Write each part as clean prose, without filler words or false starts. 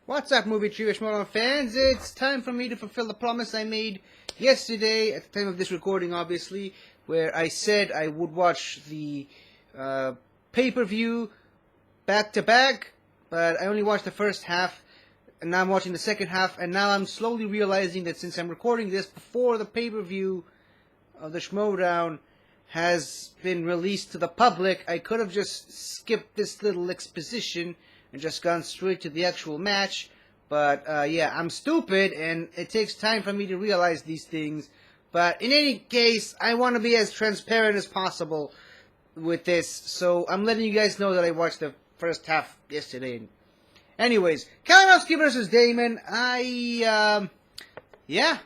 What's up, movie trivia Schmoedown fans? It's time for me to fulfill the promise I made yesterday, at the time of this recording, obviously, where I said I would watch the pay-per-view back-to-back, but I only watched the first half, and now I'm watching the second half, and now I'm slowly realizing that since I'm recording this before the pay-per-view of the Schmoedown has been released to the public, I could have just skipped this little exposition and just gone straight to the actual match. But yeah, I'm stupid, and it takes time for me to realize these things. But in any case, I want to be as transparent as possible with this, so I'm letting you guys know that I watched the first half yesterday. Anyways, Kalinowski versus Damon. Yeah,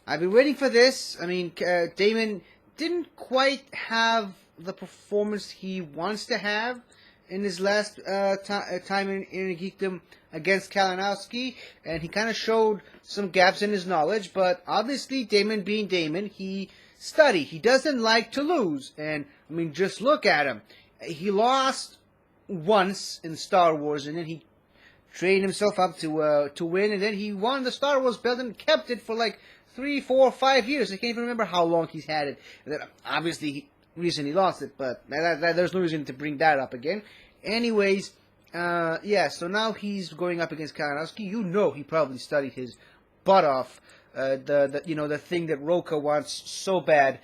I've been waiting for this. I mean, Damon didn't quite have the performance he wants to have in his last time in Geekdom against Kalinowski, and he kind of showed some gaps in his knowledge, but obviously Damon being Damon, he studied. He doesn't like to lose, and I mean, just look at him. He lost once in Star Wars, and then he trained himself up to win, and then he won the Star Wars belt and kept it for like 3, 4, 5 years. I can't even remember how long he's had it. And then obviously he recently lost it, but there's no reason to bring that up again. Anyways, yeah, so now he's going up against Kalinowski. You know he probably studied his butt off. The thing that Roka wants so bad,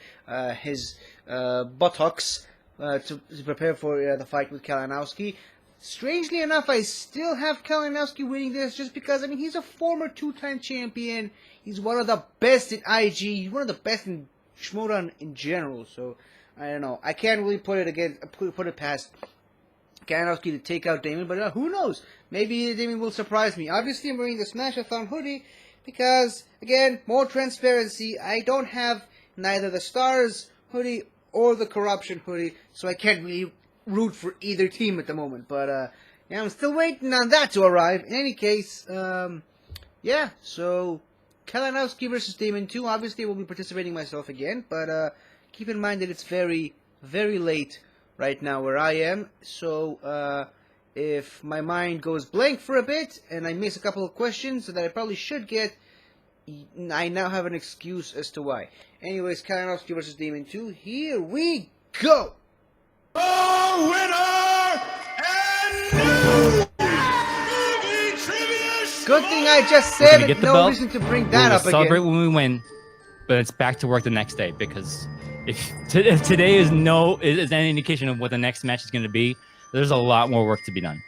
his buttocks, to prepare for the fight with Kalinowski. Strangely enough, I still have Kalinowski winning this just because, I mean, he's a former 2-time champion. He's one of the best in IG. He's one of the best in Schmoedown in general. So, I don't know. I can't really put it past Kalinowski to take out Damon, but who knows? Maybe Damon will surprise me. Obviously, I'm wearing the Smash-a-thon hoodie because, again, more transparency. I don't have neither the Stars hoodie or the Corruption hoodie, so I can't really root for either team at the moment. But, yeah, I'm still waiting on that to arrive. In any case, yeah, so Kalinowski versus Damon 2. Obviously, I will be participating myself again, but keep in mind that it's very, very late right now where I am, so if my mind goes blank for a bit and I miss a couple of questions that I probably should get, I now have an excuse as to why. Anyways, Kalinowski versus Damon 2, here we go! The winner and new movie trivia. Good thing I just said it, no reason to bring that up again. Celebrate when we win, but it's back to work the next day, because if today is any indication of what the next match is going to be, there's a lot more work to be done.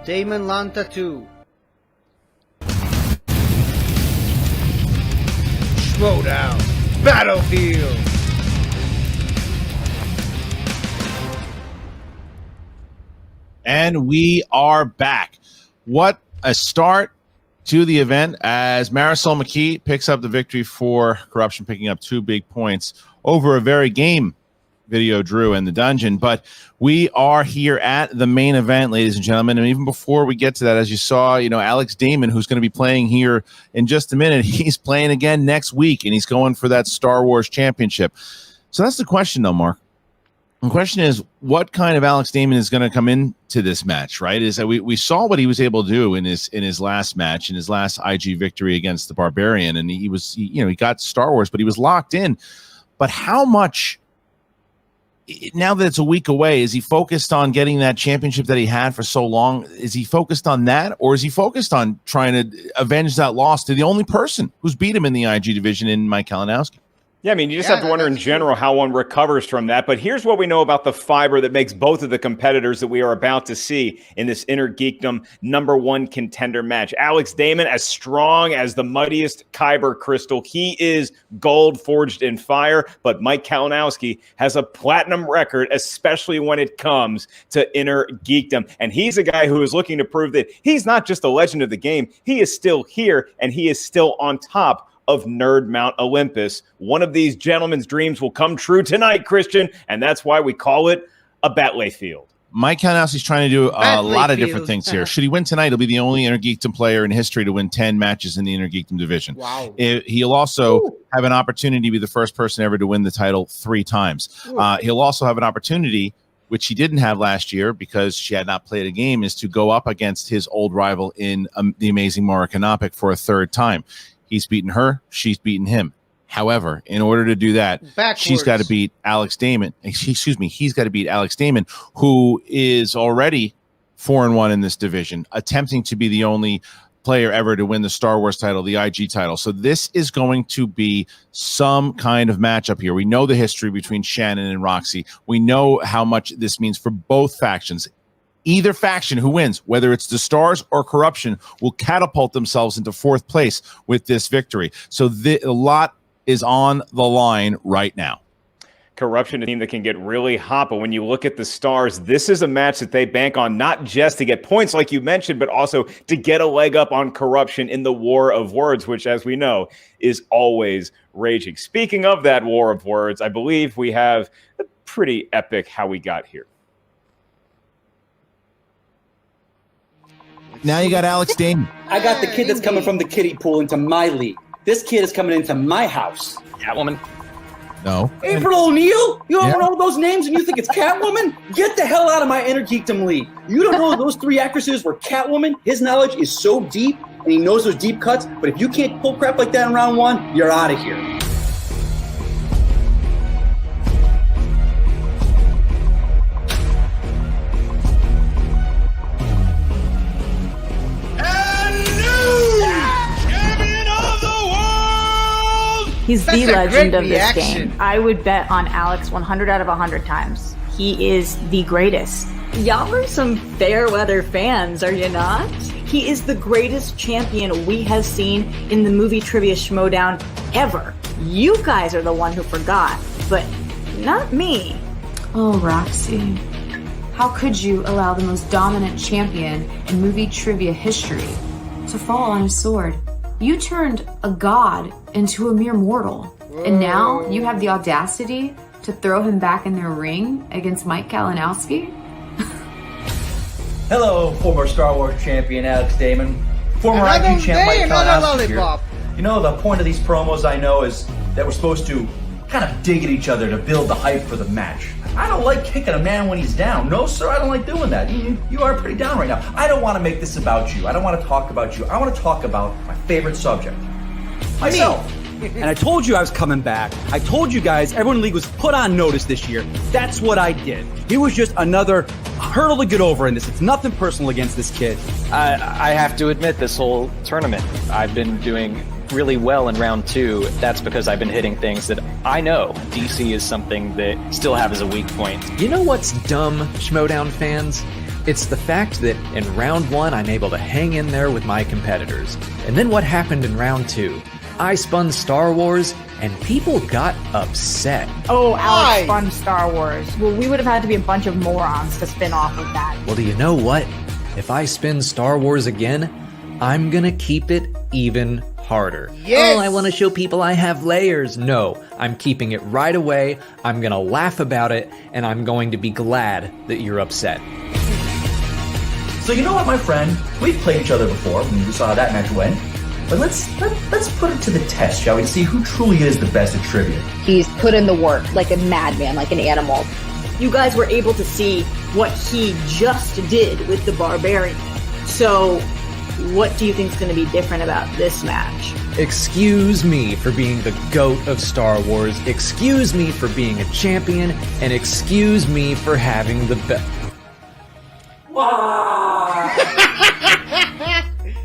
Damon Lanta 2. Schmoedown Battlefield. And we are back. What a start to the event as Marisol McKee picks up the victory for Corruption, picking up 2 big points over a very game video Drew in the dungeon. But we are here at the main event, ladies and gentlemen, and even before we get to that, as you saw, Alex Damon, who's going to be playing here in just a minute, he's playing again next week, and he's going for that Star Wars championship. So that's the question, though, Mark. The question is, what kind of Alex Damon is going to come into this match, right? Is that we saw what he was able to do in his last match, in his last IG victory against the Barbarian, and he got Star Wars, but he was locked in. But how much, now that it's a week away, is he focused on getting that championship that he had for so long? Is he focused on that, or is he focused on trying to avenge that loss to the only person who's beat him in the IG division, in Mike Kalinowski? Yeah, I mean, you just have to wonder in general how one recovers from that. But here's what we know about the fiber that makes both of the competitors that we are about to see in this Inner Geekdom #1 contender match. Alex Damon, as strong as the mightiest Kyber crystal. He is gold forged in fire. But Mike Kalinowski has a platinum record, especially when it comes to Inner Geekdom. And he's a guy who is looking to prove that he's not just a legend of the game. He is still here, and he is still on top of Nerd Mount Olympus. One of these gentlemen's dreams will come true tonight, Christian, and that's why we call it a Batley Field. Mike Kalinowski's trying to do a lot of different Field. things here. Should he win tonight, he'll be the only Inner Geekdom player in history to win 10 matches in the Inner Geekdom division. Wow. He'll also have an opportunity to be the first person ever to win the title 3 times. He'll also have an opportunity, which he didn't have last year because she had not played a game, is to go up against his old rival in the amazing Maura Kanopik for a 3rd time. He's beaten her. She's beaten him. However, in order to do that, she's got to beat Alex Damon. Excuse me, he's got to beat Alex Damon, who is already 4-1 in this division, attempting to be the only player ever to win the Star Wars title, the IG title. So this is going to be some kind of matchup here. We know the history between Shannon and Roxy. We know how much this means for both factions. Either faction who wins, whether it's the Stars or Corruption, will catapult themselves into 4th place with this victory. So a lot is on the line right now. Corruption, a team that can get really hot, but when you look at the Stars, this is a match that they bank on not just to get points like you mentioned, but also to get a leg up on Corruption in the War of Words, which, as we know, is always raging. Speaking of that War of Words, I believe we have a pretty epic how we got here. Now you got Alex Damon. I got the kid that's coming from the kiddie pool into my league. This kid is coming into my house. Catwoman. No. April O'Neil? You don't know those names and you think it's Catwoman? Get the hell out of my Inner Geekdom league. You don't know those 3 actresses were Catwoman? His knowledge is so deep, and he knows those deep cuts, but if you can't pull crap like that in round 1, you're out of here. He's That's the a legend great of this reaction. game. I would bet on Alex 100 out of 100 times. He is the greatest. Y'all are some fair weather fans, are you not? He is the greatest champion we have seen in the movie trivia Schmoedown ever. You guys are the one who forgot, but not me. Oh, Roxy. How could you allow the most dominant champion in movie trivia history to fall on his sword? You turned a god into a mere mortal. And now you have the audacity to throw him back in their ring against Mike Kalinowski? Hello, former Star Wars champion Alex Damon. Former Another IG champ day, Mike another Kalinowski here. lollipop. You know, the point of these promos, I know, is that we're supposed to kind of dig at each other to build the hype for the match. I don't like kicking a man when he's down. No, sir, I don't like doing that. You are pretty down right now. I don't want to make this about you. I don't want to talk about you. I want to talk about my favorite subject. Myself. And I told you I was coming back. I told you guys everyone in the league was put on notice this year. That's what I did. He was just another hurdle to get over in this. It's nothing personal against this kid. I have to admit, this whole tournament, I've been doing really well in round 2. That's because I've been hitting things that I know DC is something that still have as a weak point. You know what's dumb, Schmoedown fans? It's the fact that in round 1, I'm able to hang in there with my competitors. And then what happened in round 2? I spun Star Wars, and people got upset. Oh, Alex spun Star Wars. Well, we would have had to be a bunch of morons to spin off of that. Well, do you know what? If I spin Star Wars again, I'm gonna keep it even harder. Yes! Oh, I want to show people I have layers. No, I'm keeping it right away. I'm gonna laugh about it, and I'm going to be glad that you're upset. So you know what, my friend? We've played each other before. We saw how that match went. But let's put it to the test, shall we? See who truly is the best at trivia. He's put in the work like a madman, like an animal. You guys were able to see what he just did with the Barbarian. So, what do you think is going to be different about this match? Excuse me for being the GOAT of Star Wars. Excuse me for being a champion. And excuse me for having the best.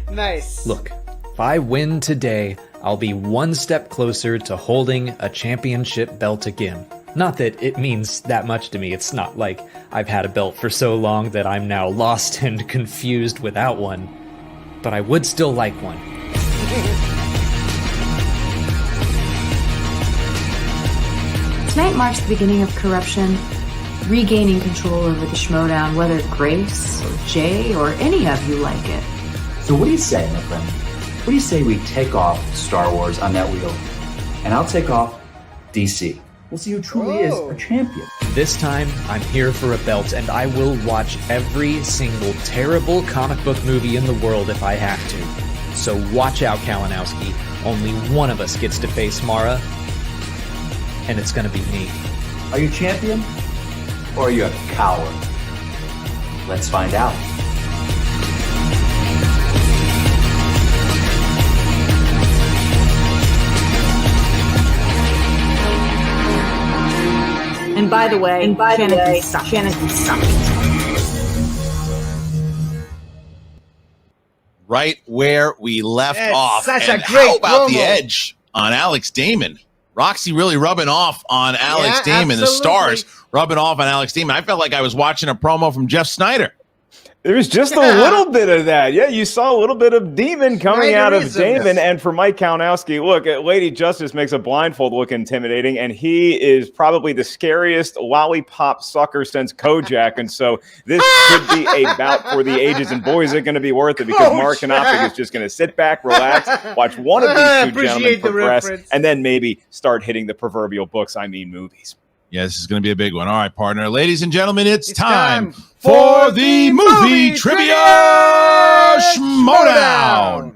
Nice. Look, if I win today, I'll be one step closer to holding a championship belt again. Not that it means that much to me. It's not like I've had a belt for so long that I'm now lost and confused without one. But I would still like one. Tonight marks the beginning of Corruption regaining control over the Schmoedown, whether Grace or Jay or any of you like it. So what do you say, my friend? do you say we take off Star Wars on that wheel, and I'll take off DC. We'll see who truly is a champion. This time, I'm here for a belt, and I will watch every single terrible comic book movie in the world if I have to. So watch out, Kalinowski. Only one of us gets to face Mara, and it's gonna be me. Are you champion, or are you a coward? Let's find out. And by the way, Shannon can suck it. Right where we left off. Such And a great how about the promo. edge on Alex Damon? Roxy really rubbing off on Alex Damon. The absolutely. stars rubbing off on Alex Damon. I felt like I was watching a promo from Jeff Snyder. There was just a little bit of that. Yeah, you saw a little bit of Demon coming out of Snyderism. Damon. And for Mike Kalinowski, look, Lady Justice makes a blindfold look intimidating, and he is probably the scariest lollipop sucker since Kojak. And so this could be a bout for the ages. And boy, is it going to be worth it, because Mark Kanopik is just going to sit back, relax, watch one of these two gentlemen Appreciate the progress, reference. and then maybe start hitting the proverbial books, I mean movies. Yeah, this is going to be a big one. All right, partner. Ladies and gentlemen, it's time time for the movie trivia Schmoedown.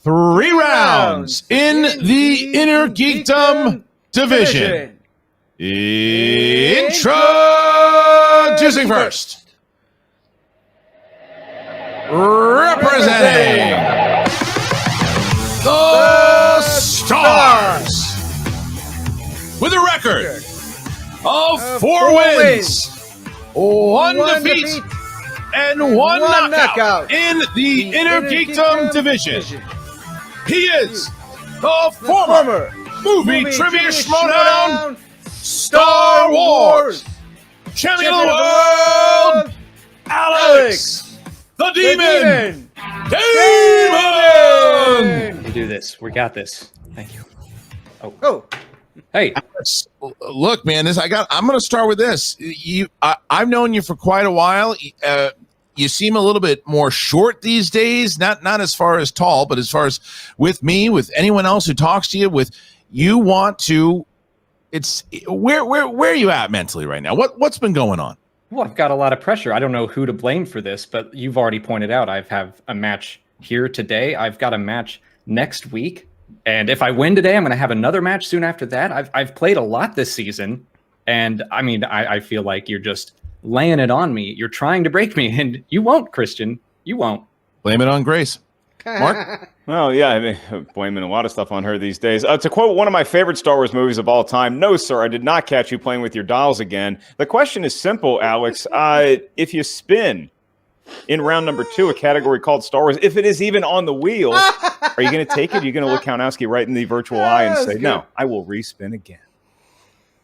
3 rounds in the Inner Geekdom division. Introducing first. Representing the Stars. With a record of 4 wins, 1 defeat, and 1 knockout in the Inner Geekdom division. He is the former movie trivia Schmoedown Star Wars champion of the world, Alex the Demon Damon. We do this. We got this. Thank you. Oh. Hey, Alex, look, man, I'm going to start with this. I've known you for quite a while. You seem a little bit more short these days, not as far as tall, but as far as with me, with anyone else who talks to you, where are you at mentally right now? What's been going on? well, I've got a lot of pressure. I don't know who to blame for this, but you've already pointed out I have a match here today. I've got a match next week. And if I win today, I'm going to have another match soon after that. I've played a lot this season. And I mean, I feel like you're just laying it on me. You're trying to break me, and you won't, Christian. You won't. Blame it on Grace. Mark? Well, yeah, I mean, blaming a lot of stuff on her these days. To quote one of my favorite Star Wars movies of all time, no, sir, I did not catch you playing with your dolls again. The question is simple, Alex. If you spin in round number 2 a category called Star Wars, if it is even on the wheel, are you going to take it? Are you going to look Kalinowski right in the virtual eye and say, no, I will respin again?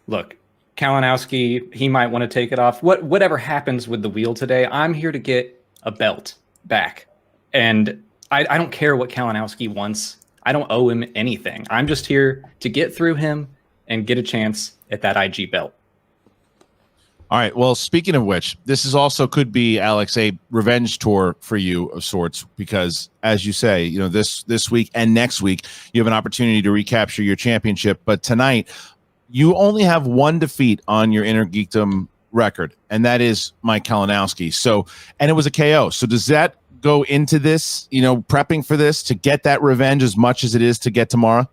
Look, Kalinowski, he might want to take it off. Whatever happens with the wheel today, I'm here to get a belt back. And I don't care what Kalinowski wants. I don't owe him anything. I'm just here to get through him and get a chance at that IG belt. All right. Well, speaking of which, this is also could be, Alex, a revenge tour for you of sorts, because as you say, you know, this week and next week, you have an opportunity to recapture your championship. But tonight, you only have one defeat on your Inner Geekdom record, and that is Mike Kalinowski. So, and it was a KO. So does that go into this, you know, prepping for this to get that revenge as much as it is to get tomorrow?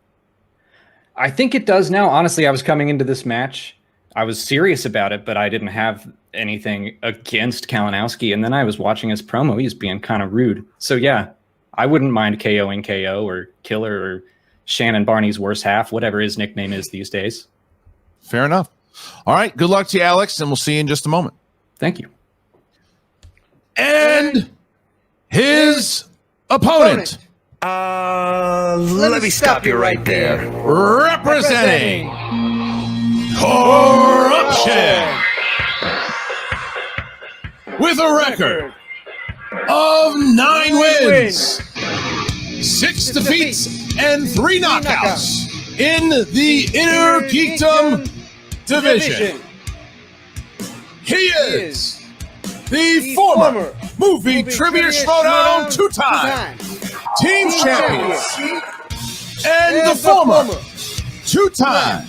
I think it does now. Honestly, I was coming into this match, I was serious about it, but I didn't have anything against Kalinowski. And then I was watching his promo. He was being kind of rude. So yeah, I wouldn't mind KOing KO or Killer or Shannon Barney's worst half, whatever his nickname is these days. Fair enough. All right. Good luck to you, Alex, and we'll see you in just a moment. Thank you. And his opponent. Let me stop you right there. Representing Corruption, with a record of 9 wins, 6 defeats, and 3 knockouts in the Inner Geekdom division. He is the former movie trivia Schmoedown 2-time team champions and the former two-time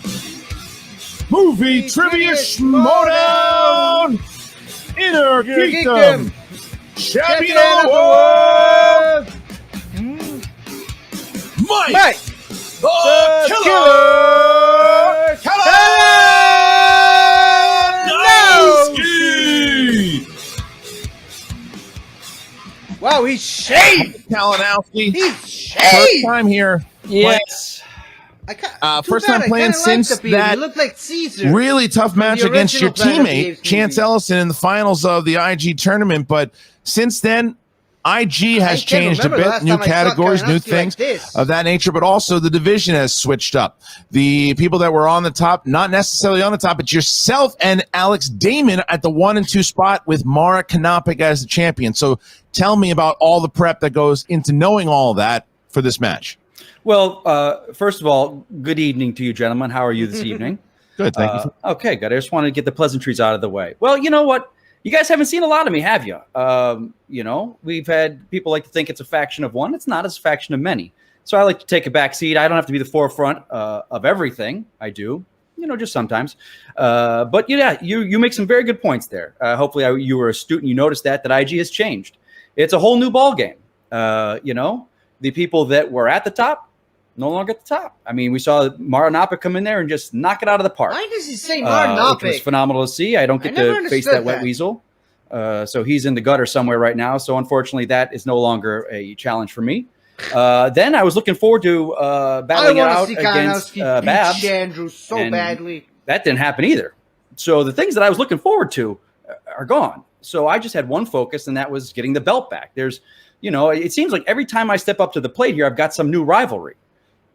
movie trivia Schmoedown Inner Geekdom champion of the world, Mike the Killer Kalinowski. Wow, he's shaved. Kalinowski. He's First shaved. time here. Yes. First time playing since that looked like Caesar. really tough match the against your original Planet of the teammate, Apes Chance movie. Ellison, in the finals of the IG tournament. But since then, IG has can't changed a remember the bit, last new time I saw categories, new Kalinowski like things this. of that nature, but also the division has switched up. The people that were on the top, not necessarily on the top, but yourself and Alex Damon at the 1 and 2 spot with Mara Kanopik as the champion. So tell me about all the prep that goes into knowing all that for this match. Well, first of all, good evening to you, gentlemen. How are you this evening? Good, thank you. Okay, good. I just wanted to get the pleasantries out of the way. Well, you know what? You guys haven't seen a lot of me, have you? You know, we've had people like to think it's a faction of one. It's not. It's a faction of many. So I like to take a back seat. I don't have to be the forefront of everything. I do, you know, just sometimes. But yeah, you make some very good points there. Hopefully you were astute and you noticed that IG has changed. It's a whole new ball game. You know, the people that were at the top no longer at the top. I mean, we saw Mara Nopik come in there and just knock it out of the park. Why does he say Mara Nopik? It was phenomenal to see. I don't get to face that wet weasel. So he's in the gutter somewhere right now. So unfortunately, that is no longer a challenge for me. Then I was looking forward to battling it out against Babs. Andrew so badly. That didn't happen either. So the things that I was looking forward to are gone. So I just had one focus, and that was getting the belt back. There's, you know, it seems like every time I step up to the plate here, I've got some new rivalry.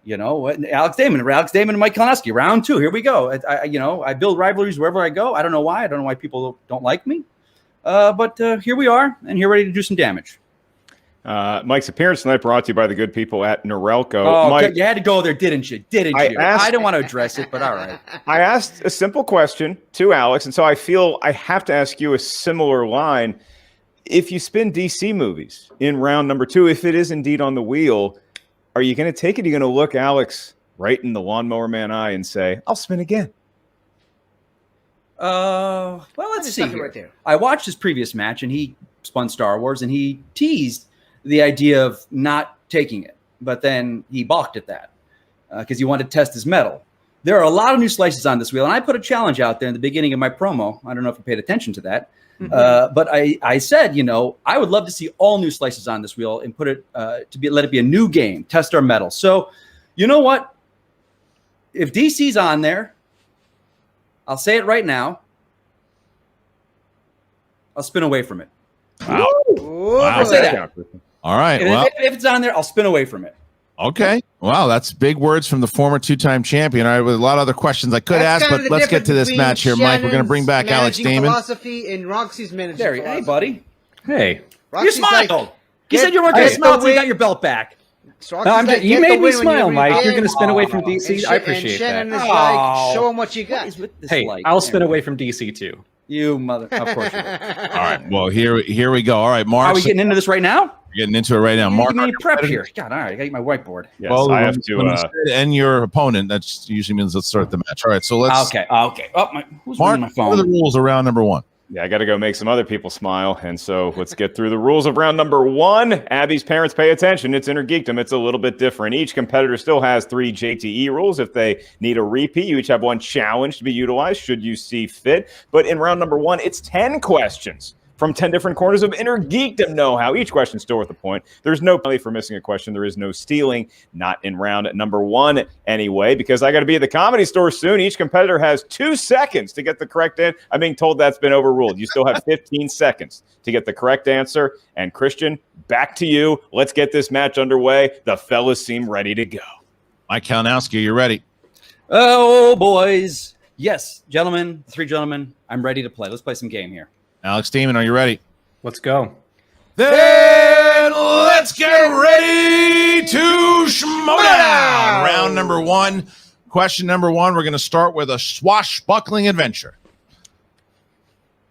You know, Alex Damon and Mike Kalinowski, round 2. Here we go. I build rivalries wherever I go. I don't know why. I don't know why people don't like me. But here we are, and here ready to do some damage. Mike's appearance tonight brought to you by the good people at Norelco. Oh, Mike, you had to go there, didn't you? I don't want to address it, but all right. I asked a simple question to Alex, and so I feel I have to ask you a similar line. If you spin DC movies in round number 2, if it is indeed on the wheel, are you going to take it? Are you going to look Alex right in the lawnmower man eye and say, I'll spin again? Well, let's see. Right there. I watched his previous match, and he spun Star Wars, and he teased the idea of not taking it. But then he balked at that because he wanted to test his mettle. There are a lot of new slices on this wheel, and I put a challenge out there in the beginning of my promo. I don't know if you paid attention to that. But I said, you know, I would love to see all new slices on this wheel and put it let it be a new game, test our mettle. So, you know what? If DC's on there, I'll say it right now. I'll spin away from it. Wow. I'll say that. All right. And Well, if it's on there, I'll spin away from it. okay. Wow, that's big words from the former 2-time champion. All right, with a lot of other questions I could That's ask, kind but of the let's get to this difference match here, between Mike. We're going to bring back Shannon's Alex managing Damon. philosophy and Roxy's managing There, philosophy. hey, buddy. Hey. You smiled. You said you weren't get going to smile the until you win. got your belt back. So No, Roxy's like, you get made the me win smile, when Mike. win. You're going to spin away from And DC. I appreciate Shannon that. is like, show him what you got. Hey, I'll spin away from DC too. You mother. Of course you will. All right, well, here we go. All right, Mark. Are we getting into this right now? We're getting into it right now. You Mark, give me any prep competitor- here. God, all right. I got to get my whiteboard. Yes, Well, I have when you to. said and your opponent, that usually means let's start the match. All right, so let's. Okay. Oh, who's Mark, ringing my what phone? are the rules of round number 1? Yeah, I got to go make some other people smile. And so let's get through the rules of round number 1. Abby's parents, pay attention. It's Inner Geekdom. It's a little bit different. Each competitor still has 3 JTE rules. If they need a repeat, you each have 1 challenge to be utilized should you see fit. But in round number 1, it's 10 questions from 10 different corners of Inner Geekdom know-how. Each question still worth a point. There's no penalty for missing a question. There is no stealing. Not in round number 1 anyway, because I got to be at the Comedy Store soon. Each competitor has 2 seconds to get the correct answer. I'm being told that's been overruled. You still have 15 seconds to get the correct answer. And Christian, back to you. Let's get this match underway. The fellas seem ready to go. Mike Kalinowski, you ready? Oh, boys. Yes, gentlemen, 3 gentlemen, I'm ready to play. Let's play some game here. Alex Damon, are you ready? Let's go. Then let's get ready to Schmoedown. Round number 1. Question number 1, we're going to start with a swashbuckling adventure.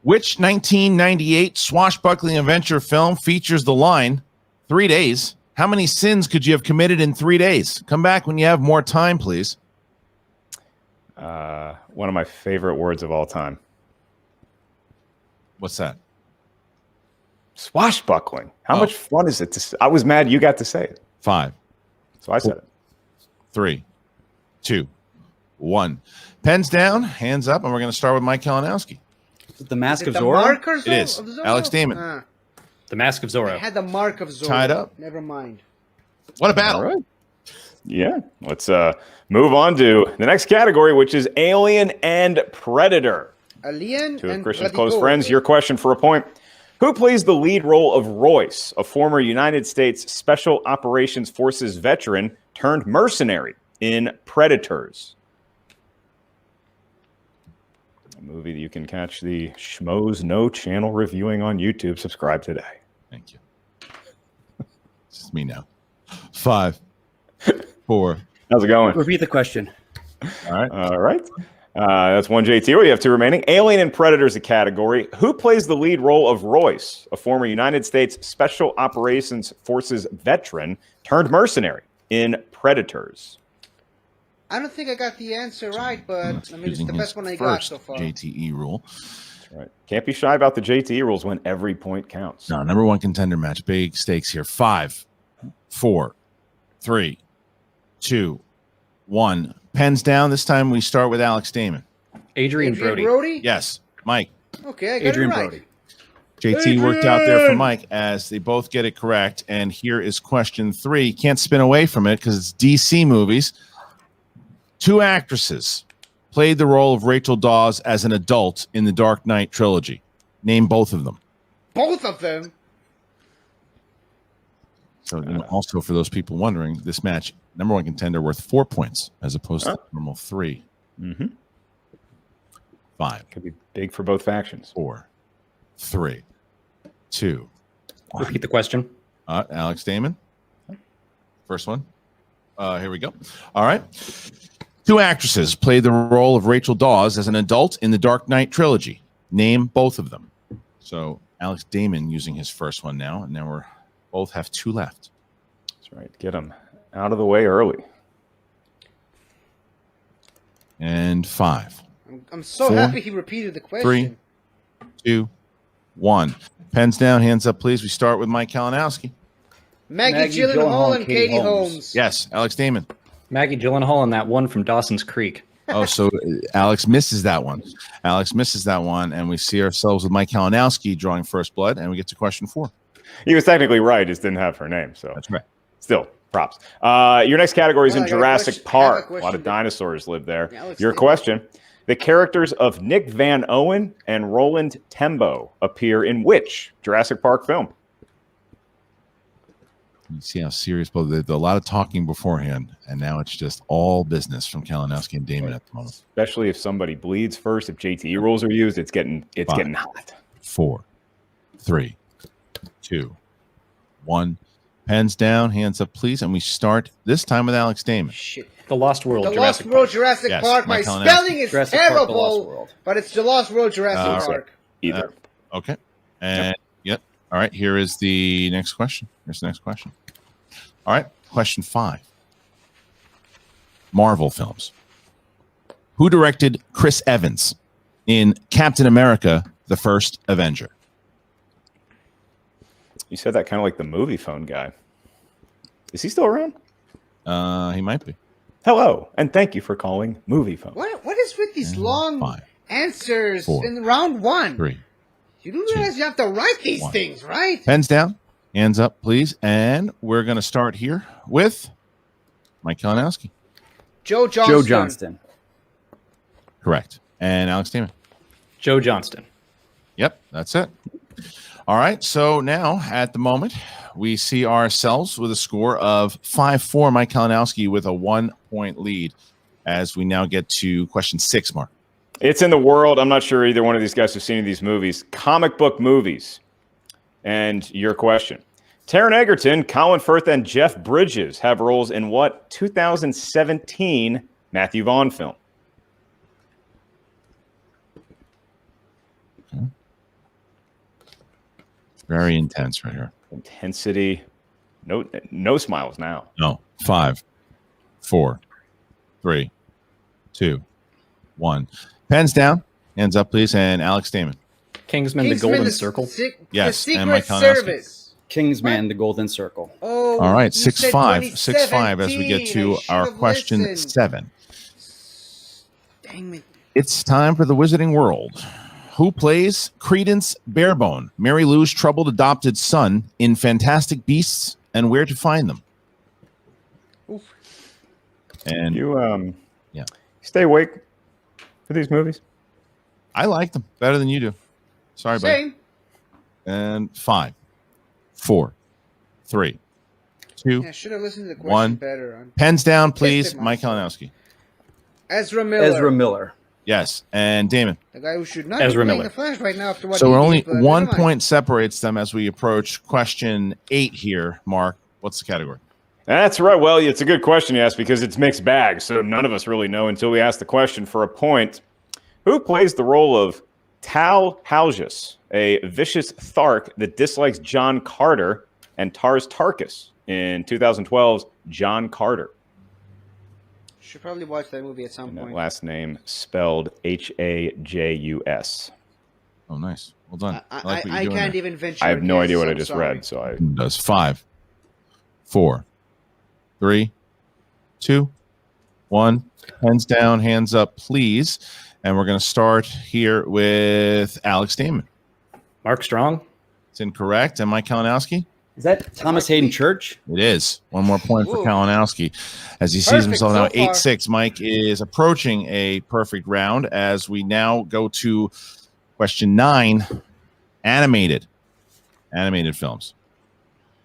Which 1998 swashbuckling adventure film features the line, 3 days, How many sins could you have committed in 3 days? Come back when you have more time, please. One of my favorite words of all time. What's that? Swashbuckling. How much fun is it? I was mad you got to say it. 5. So I said it. 3, 2, 1. Pens down, hands up, and we're going to start with Mike Kalinowski. The Mask of the Zorro? mark or It is. of Zorro? Alex Damon. The Mask of I Zorro. had the mark of Zorro. Tied up. Never mind. What a battle. All right. Yeah. Let's move on to the next category, which is Alien and Predator. Alien Two of and Christian's Predator. close friends. Your question for a point. Who plays the lead role of Royce, a former United States Special Operations Forces veteran turned mercenary in Predators? A movie that you can catch the Schmoes No channel reviewing on YouTube. Subscribe today. Thank you. It's just me now. 5, 4. How's it going? Repeat the question. All right. All right. That's one JT. We have 2 remaining. Alien and Predator is a category. Who plays the lead role of Royce, a former United States Special Operations Forces veteran turned mercenary in Predators? I don't think I got the answer right, but I mean, it's Using the his best one I got first so far. JTE rule. That's right. Can't be shy about the JTE rules when every point counts. No, number 1 contender match. Big stakes here. 5, 4, 3, 2, 1. Pens down. This time we start with Alex Damon. Adrian Brody. Brody? Yes, Mike. Okay, I got Adrian it right. Brody. JT worked out there for Mike as they both get it correct. And here is question 3. Can't spin away from it because it's DC movies. 2 actresses played the role of Rachel Dawes as an adult in the Dark Knight trilogy. Name both of them. Both of them? So and also for those people wondering, this match, number 1 contender worth 4 points as opposed to normal 3. Mm-hmm. 5. Could be big for both factions. 4, 3, 2. Repeat the question. Alex Damon. First one. Here we go. All right. 2 actresses played the role of Rachel Dawes as an adult in the Dark Knight trilogy. Name both of them. So Alex Damon using his first one now, and now we're both have 2 left. That's right. Get them out of the way early. And 5. I'm so 4, happy he repeated the question. 3, 2, 1. Pens down, hands up, please. We start with Mike Kalinowski. Maggie Gyllenhaal and Katie Holmes. Yes, Alex Damon. Maggie Gyllenhaal and that one from Dawson's Creek. Oh, so Alex misses that one. Alex misses that one, and we see ourselves with Mike Kalinowski drawing first blood, and we get to question 4. He was technically right, just didn't have her name. So That's right. Still, props. Your next category is Well, in I got a Jurassic question- I Park. have a A lot question. of dinosaurs live there. Yeah, let's Your do it. question. The characters of Nick Van Owen and Roland Tembo appear in which Jurassic Park film? You see how serious both. There's a lot of talking beforehand, and now it's just all business from Kalinowski and Damon at the moment. Especially if somebody bleeds first. If JTE rules are used, it's getting 5, hot. 4, 3, 2, 1. Pens down, hands up, please, and we start this time with Alex Damon. Shit. The Lost World. The Jurassic Lost World Park. Jurassic Yes, Park. My Mike Kalinowski. spelling is Jurassic Park, The Lost terrible, World. but it's the Lost World Jurassic Park. Either. Okay, and yep. All right. Here is the next question. Here's the next question. All right, question 5. Marvel films. Who directed Chris Evans in Captain America: The First Avenger? You said that kind of like the movie phone guy. Is he still around? He might be. Hello, and thank you for calling Movie Phone. What is with these long 5, answers 4, in round 1? 3. You do realize you have to write these 1. things, right? Pens down, hands up, please, and we're going to start here with Mike Kalinowski. Joe Johnston. Joe Johnston. Correct. And Alex Damon. Joe Johnston. Yep, that's it. All right, so now at the moment, we see ourselves with a score of 5-4. Mike Kalinowski with a 1-point lead as we now get to question 6, Mark. It's in the world. I'm not sure either one of these guys have seen these movies. Comic book movies. And your question. Taron Egerton, Colin Firth, and Jeff Bridges have roles in what 2017 Matthew Vaughn film? Very intense right here. Intensity No smiles now. No. 5, 4, 3, 2, 1. Pens down. Hands up, please. And Alex Damon. Kingsman, the Golden Circle. Yes, the and Mike Secret Kalinowski. Service. Kingsman, the Golden Circle. Oh, All right, you said 6-5. 6-5 as we get 2017. to I our should've question listened. 7. Dang it. It's time for the Wizarding World. Who plays Credence Barebone, Mary Lou's troubled adopted son in Fantastic Beasts and Where to Find Them? Oof. And You yeah, stay awake for these movies? I like them better than you do. Sorry, buddy. Same. And 5, 4, 3, 2, Yeah, I should have listened to the question 1. better. Pens down, please. Pissed at Mike myself. Kalinowski. Ezra Miller. Ezra Miller. Yes, and Damon. The guy who should not Ezra be playing Miller. the Flash right now after what So he we're only did, but 1 never mind. point separates them as we approach question 8 here. Mark, what's the category? That's right. Well, it's a good question you asked because it's mixed bag. So none of us really know until we ask the question for a point. Who plays the role of Tal Haljas, a vicious Thark that dislikes John Carter and Tars Tarkus in 2012's John Carter? Should probably watch that movie at some And that point. last name spelled Hajus. Oh, nice. Well done. I like what you're can't doing there. even venture. I have no a guess, idea what I I'm just sorry. read. So I Does 5, 4, 3, 2, 1. Hands down, hands up, please. And we're going to start here with Alex Damon. Mark Strong. It's incorrect. And Mike Kalinowski? Is that Thomas Hayden Church? It is. 1 more point for Whoa. Kalinowski. As he sees Perfect himself so now far. 8-6. Mike is approaching a perfect round as we now go to question 9. Animated films.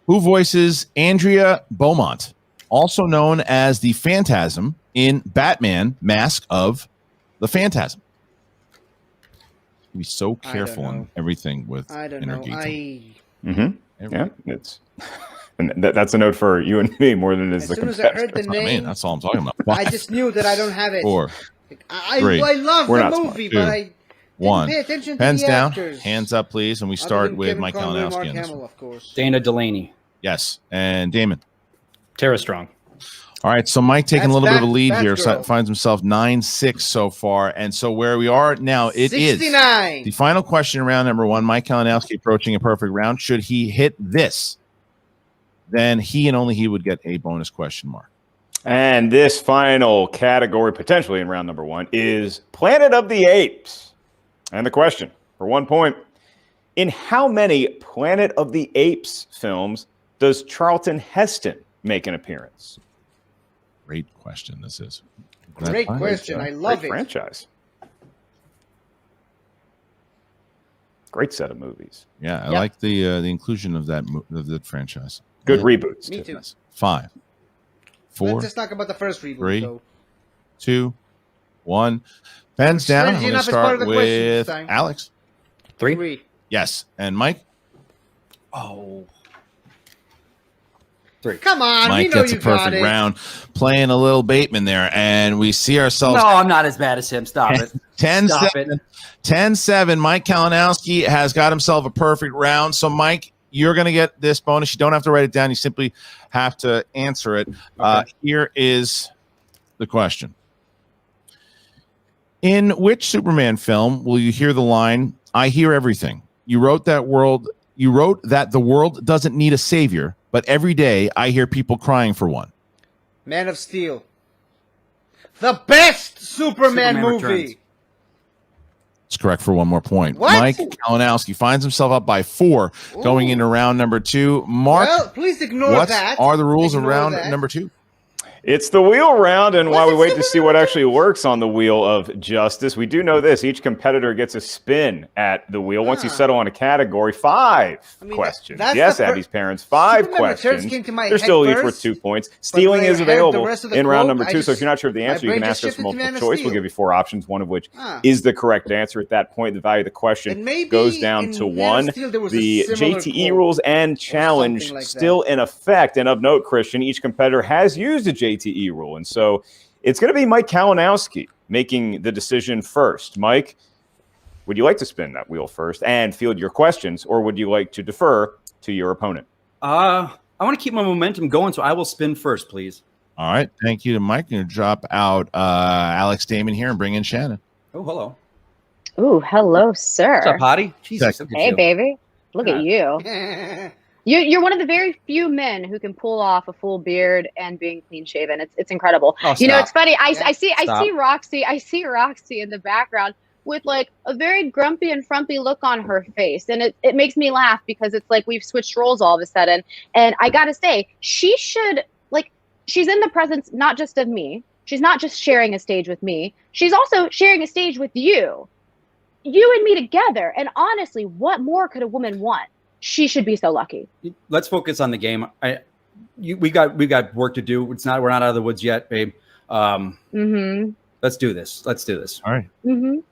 Who voices Andrea Beaumont, also known as the Phantasm in Batman Mask of the Phantasm? Be so careful know. on everything with I don't inner know. geekdom. yeah, it's and that's a note for you and me more than it is As the soon as I heard competitor. the That's not me. name, That's all I'm talking about. I 5, just knew that I don't have it. 4, I 3. love We're the not smart. movie, 2, but I didn't 1. pay attention to Pens the down. actors. Hands up, please. And we Other start than with Kevin Mike Conroy and Kalinowski. Mark on this Hamill, one. of course. Dana Delaney. Yes. And Damon. Tara Strong. All right. So Mike taking That's a little bit of a lead Bat here. Girl. Finds himself 9-6 so far. And so where we are now, it is 69. the final question in round number 1. Mike Kalinowski approaching a perfect round. Should he hit this, then he and only he would get a bonus question mark. And this final category, potentially in round number 1, is Planet of the Apes. And the question for 1 point: in how many Planet of the Apes films does Charlton Heston make an appearance? Great question. This is Great question. I love Great it. franchise. Great set of movies. Yeah, I Yep. like the inclusion of that franchise. Good Yeah. reboots. Me too. 5, 4, Let's just talk about the first reboot, 3, though. 2, 1. Pens down. I'm Strangely going to enough, it's part start of the question this with time. Alex. 3. 3. Yes. And Mike? Oh. Come on, Mike we know gets you a got perfect it. round, playing a little Bateman there, and we see ourselves No, I'm not as bad as him. Stop it. 10-7. 10-7. Mike Kalinowski has got himself a perfect round. So, Mike, you're going to get this bonus. You don't have to write it down. You simply have to answer it. Here is the question. In which Superman film will you hear the line, "I hear everything"? You wrote that the world doesn't need a savior, but every day I hear people crying for one. Man of Steel. The best Superman movie. Returns. It's correct for 1 more point. What? Mike Kalinowski finds himself up by 4 going Ooh. into round number 2. Mark, Well, please ignore what that. are the rules of Ignore round that. number 2? It's the wheel round, and while we What's wait the to see what actually works on the wheel of justice, we do know this. Each competitor gets a spin at the wheel once you settle on a category. 5 questions. that's Yes, the fir- Abby's parents, 5 Superman Returns questions. came to my They're head still each first, worth 2 points. Stealing when I is heard the available rest of the in round quote, number I 2, so if just- you're not sure of the my answer, you brain can just ask us shifted to multiple Man of choice. Steel. We'll give you 4 options, one of which is the correct answer. At that point, the value of the question And maybe goes down in to Man of 1. Steel there was a The similar JTE quote rules and challenge something like that. still in effect. And of note, Christian, each competitor has used a JTE rule. And so it's going to be Mike Kalinowski making the decision first. Mike, would you like to spin that wheel first and field your questions, or would you like to defer to your opponent? I want to keep my momentum going, so I will spin first, please. All right. Thank you to Mike. I'm going to drop out Alex Damon here and bring in Shannon. Oh, hello. Ooh, hello, sir. What's up, Hottie? Jesus, look at Hey, you. baby. Look at you. yeah. You're one of the very few men who can pull off a full beard and being clean shaven. It's incredible. Oh, You know, stop. it's funny. I see Stop. Roxy. I see Roxy in the background with like a very grumpy and frumpy look on her face, and it makes me laugh because it's like we've switched roles all of a sudden. And I gotta say, she should she's in the presence not just of me. She's not just sharing a stage with me. She's also sharing a stage with you and me together. And honestly, what more could a woman want? She should be so lucky. Let's focus on the game. We got work to do. We're not out of the woods yet, babe. Let's do this. All right.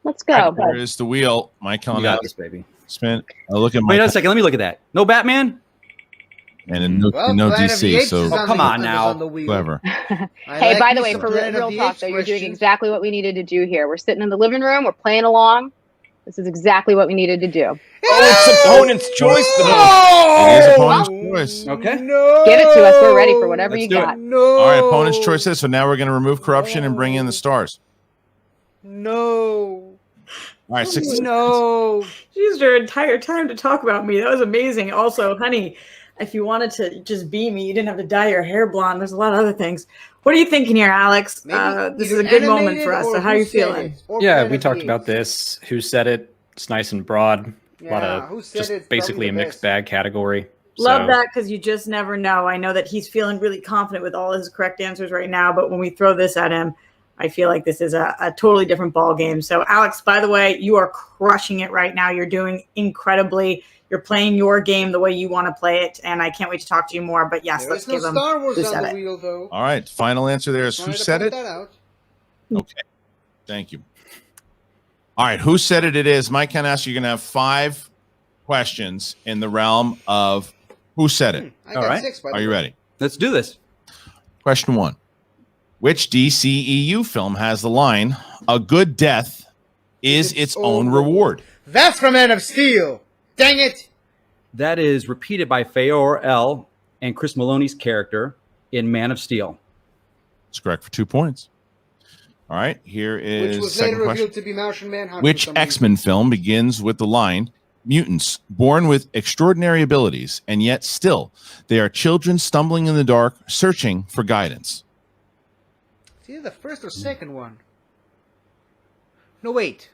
Let's go. There is the wheel. Mike You Kalinowski. got this, baby. Spin. Look at Wait Mike. a second. Let me look at that. No Batman? And no Planet of the DC. Apes So is come on now. the wheel. clever. Hey, by the way, for real talk, though, you're doing exactly what we needed to do here. We're sitting in the living room. We're playing along. This is exactly what we needed to do. Oh, it's opponent's choice, though. It is opponent's choice. Okay. No. Give it to us. We're ready for whatever Let's you do it. got. No. All right, opponent's choice is. So now we're going to remove corruption and bring in the stars. No. All right, 6 No. She used her entire time to talk about me. That was amazing. Also, honey, if you wanted to just be me, you didn't have to dye your hair blonde. There's a lot of other things. What are you thinking here, Alex? This is a good moment for us. So how are you feeling? Yeah, we talked about this. Who said it? It's nice and broad. A lot Yeah, who of said just it's basically probably a the mixed best. bag category. Love So- that because you just never know. I know that he's feeling really confident with all his correct answers right now, but when we throw this at him, I feel like this is a totally different ball game. So, Alex, by the way, you are crushing it right now. You're doing incredibly. You're playing your game the way you want to play it, and I can't wait to talk to you more. But yes, There let's is no give him. Star Wars who on said the it. wheel, though. All right, final answer there is Just who wanted to said point it? that out. Okay. Thank you. All right, who said it? It is. Mike Kalinowski, you're going to have 5 questions in the realm of who said it. I All got right. 6, by the Are you way. ready? Let's do this. Question 1. Which DCEU film has the line, "A good death is its own reward"? That's from Man of Steel. Dang it. That is repeated by Feyor L. and Chris Maloney's character in Man of Steel. It's correct for 2 points. All right, here is Which was second later question. revealed to be Martian Manhunter. Which X-Men film begins with the line, "Mutants born with extraordinary abilities, and yet still they are children stumbling in the dark, searching for guidance"? It's either the first or second one. No, wait.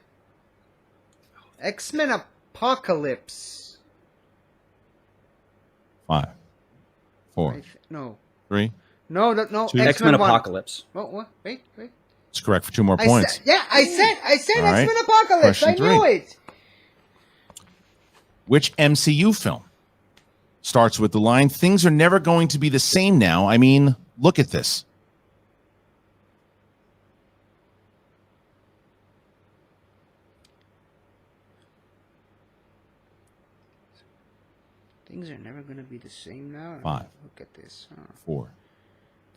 X-Men Apocalypse. 5, 4, No. 3. No. X-Men 1. Apocalypse. What? Wait. It's correct for 2 more points. I said All right. X-Men Apocalypse. Question I knew 3. it. Which MCU film starts with the line, "Things are never going to be the same now. I mean, look at this"? Things are never going to be the same now. 5, Look at this. 4.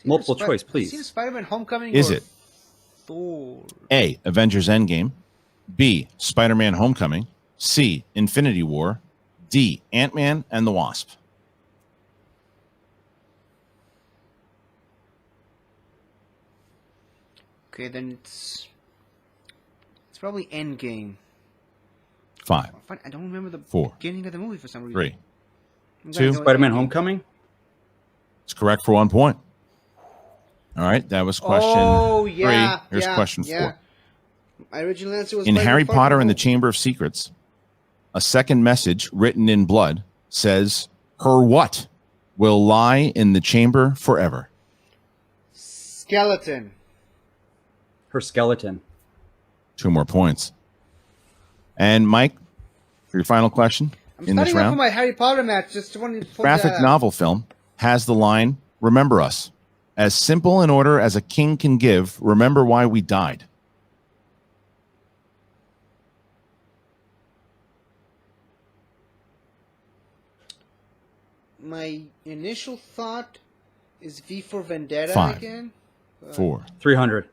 Multiple choice, please. Is it Spider-Man Homecoming? Is or it Thor? A, Avengers Endgame, B, Spider-Man Homecoming, C, Infinity War, D, Ant-Man and the Wasp? Okay, then it's probably Endgame. 5, I don't remember the 4, beginning of the movie for some reason. 3. I'm gonna 2. go with Spider-Man Endgame. Homecoming? It's correct for 1 point. All right, that was question 3. Here's question 4. My original answer was In Spider-Man Harry Far Potter From and the Home. Chamber of Secrets, a second message written in blood says, "Her what will lie in the chamber forever"? Skeleton. Her skeleton. 2 more points. And Mike, for your final question I'm in this starting up for round, my Harry Potter match. Just wanted to point graphic that out. novel film has the line, "Remember us. As simple an order as a king can give, remember why we died." My initial thought is V for Vendetta 5, again. 4, 300.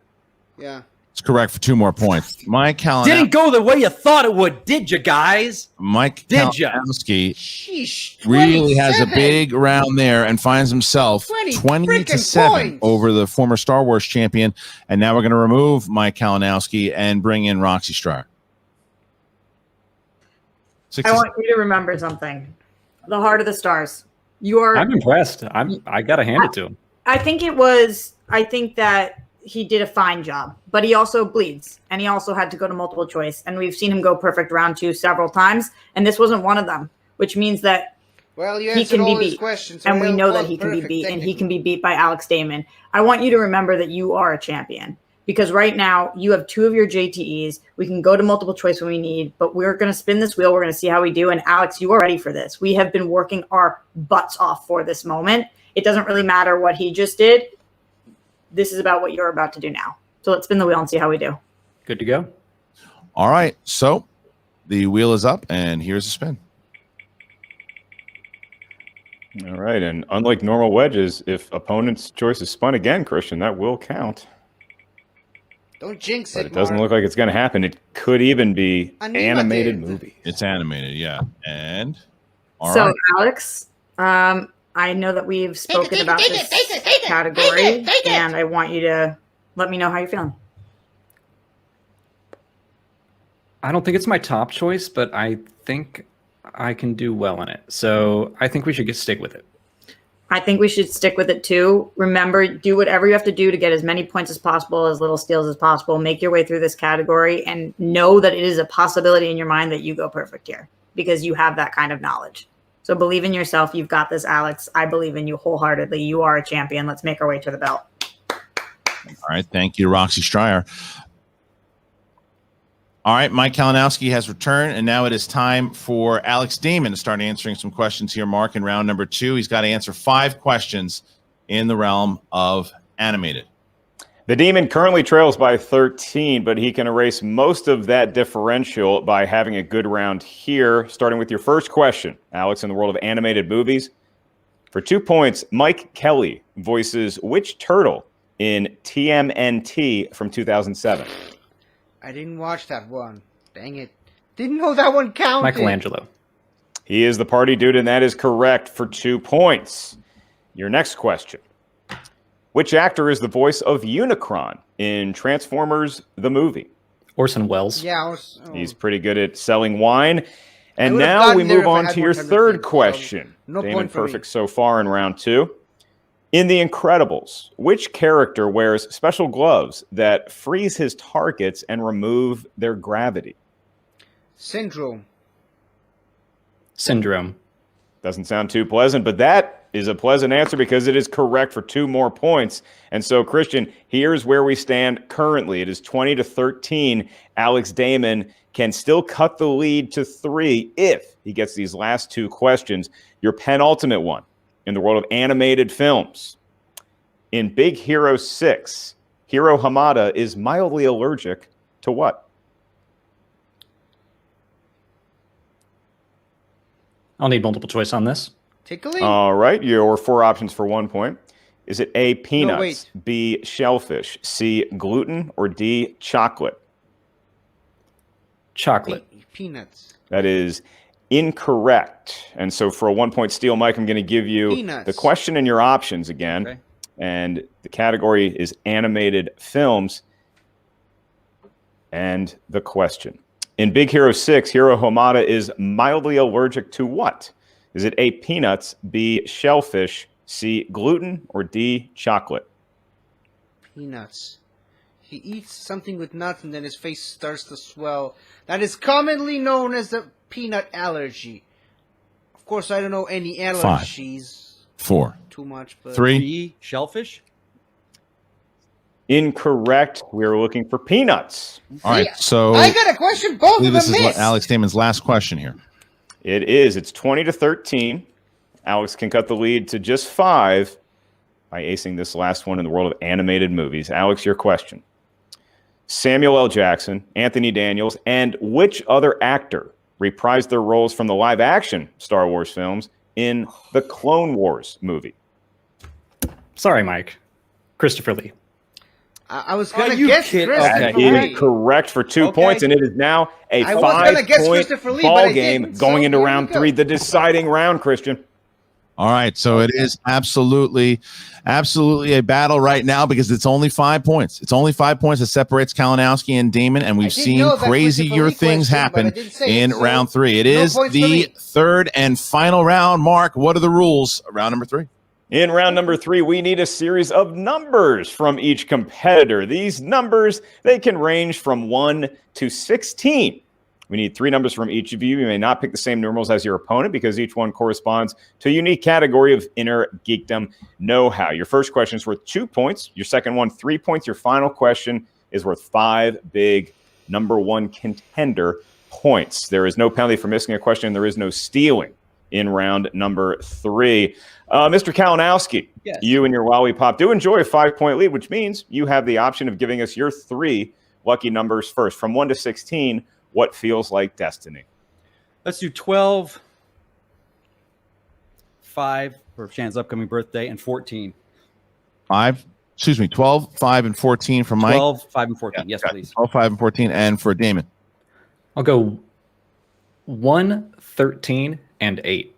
Yeah. It's correct for 2 more points. Mike Didn't go the way you thought it would, did you guys? Mike Did ya? Kalinowski Sheesh. really has a 27. big round there and finds himself 20 20 to freaking 7 points. over the former Star Wars champion. And now we're going to remove Mike Kalinowski and bring in Roxy Stryer. I want you to remember something. The heart of the stars. You are. I'm impressed. I got to hand it to him. I think that he did a fine job, but he also bleeds, and he also had to go to multiple choice, and we've seen him go perfect round 2 several times, and this wasn't one of them, which means that Well, you he answered can be all his beat, questions. and we well, know well, that he can be perfect, beat, and he technically. can be beat by Alex Damon. I want you to remember that you are a champion, because right now you have 2 of your JTEs. We can go to multiple choice when we need, but we're going to spin this wheel. We're going to see how we do, and Alex, you are ready for this. We have been working our butts off for this moment. It doesn't really matter what he just did. This is about what you're about to do now. So let's spin the wheel and see how we do. Good to go. All right. So the wheel is up, and here's a spin. All right, and unlike normal wedges, if opponent's choice is spun again, Christian, that will count. Don't jinx But it, it doesn't Mark. look like it's going to happen. It could even be animated Animated. movie. It's animated, yeah. And all So right. Alex, I know that we've spoken about this category, and I want you to let me know how you're feeling. I don't think it's my top choice, but I think I can do well in it. So I think we should stick with it. I think we should stick with it too. Remember, do whatever you have to do to get as many points as possible, as little steals as possible. Make your way through this category and know that it is a possibility in your mind that you go perfect here because you have that kind of knowledge. So believe in yourself. You've got this, Alex. I believe in you wholeheartedly. You are a champion. Let's make our way to the belt. All right. Thank you, Roxy Stryer. All right. Mike Kalinowski has returned, and now it is time for Alex Damon to start answering some questions here, Mark, in round number 2. He's got to answer 5 questions in the realm of animated. The Demon currently trails by 13, but he can erase most of that differential by having a good round here. Starting with your first question, Alex, in the world of animated movies. For 2 points, Mike Kelly voices which turtle in TMNT from 2007? I didn't watch that one. Dang it. Didn't know that one counted. Michelangelo. He is the party dude, and that is correct for 2 points. Your next question. Which actor is the voice of Unicron in Transformers the movie? Orson Welles. Yeah, He's pretty good at selling wine. I And would've now gotten we there move if I on had to more your time to third think, so question. no Damon point for me. perfect so far in round 2. In The Incredibles, which character wears special gloves that freeze his targets and remove their gravity? Syndrome. Syndrome. Doesn't sound too pleasant, but that is a pleasant answer because it is correct for 2 more points. And so, Christian, here's where we stand currently. It is 20-13. Alex Damon can still cut the lead to 3 if he gets these last 2 questions. Your penultimate one in the world of animated films. In Big Hero 6, Hiro Hamada is mildly allergic to what? I'll need multiple choice on this. Take a lead. All right, your 4 options for 1 point. Is it A, peanuts, wait. B, shellfish, C, gluten, or D, chocolate? Chocolate. Peanuts. That is incorrect. And so for a 1-point steal, Mike, I'm going to give you Peanuts. the question and your options again. Okay. And the category is animated films. And the question. In Big Hero 6, Hiro Hamada is mildly allergic to what? Is it A, peanuts, B, shellfish, C, gluten, or D, chocolate? Peanuts. He eats something with nuts and then his face starts to swell. That is commonly known as the peanut allergy. Of course, I don't know any allergies 4, too much, but 3. B, shellfish. Incorrect. We are looking for peanuts. All right. So I got a question. Both I believe of this them is missed. Alex Damon's last question here. It is. It's 20-13. Alex can cut the lead to just 5 by acing this last one in the world of animated movies. Alex, your question. Samuel L. Jackson, Anthony Daniels, and which other actor reprised their roles from the live-action Star Wars films in the Clone Wars movie? Sorry, Mike. Christopher Lee. I was Are gonna you guess kidding? Christopher Okay. That Lee. is correct for 2 Okay. points, and it is now a I was gonna guess 5-point Christopher Lee, but ball I game didn't, going so into here we round go. 3, the deciding round, Christian. All right, so it is absolutely a battle right now because it's only 5 points. It's only 5 points that separates Kalinowski and Damon, and I we've didn't seen know that crazier Christopher Lee things question, but I happen didn't say in it, so round 3. It no is points for the me. third and final round. Mark, what are the rules of round number 3? In round number 3, we need a series of numbers from each competitor. These numbers, they can range from 1 to 16. We need 3 numbers from each of you. You may not pick the same numerals as your opponent because each one corresponds to a unique category of inner geekdom know-how. Your first question is worth 2 points. Your second one, 3 points. Your final question is worth 5 big number 1 contender points. There is no penalty for missing a question, and there is no stealing in round number 3. Mr. Kalinowski, Yes. you and your Wowie Pop do enjoy a 5-point lead, which means you have the option of giving us your 3 lucky numbers first. From 1 to 16, what feels like destiny? Let's do 12, 5 for Shan's upcoming birthday, and 14. 12, 5, and 14 for Mike. 12, 5, and 14. Yes, please. 12, 5, and 14, and for Damon. I'll go 1, 13, and 8.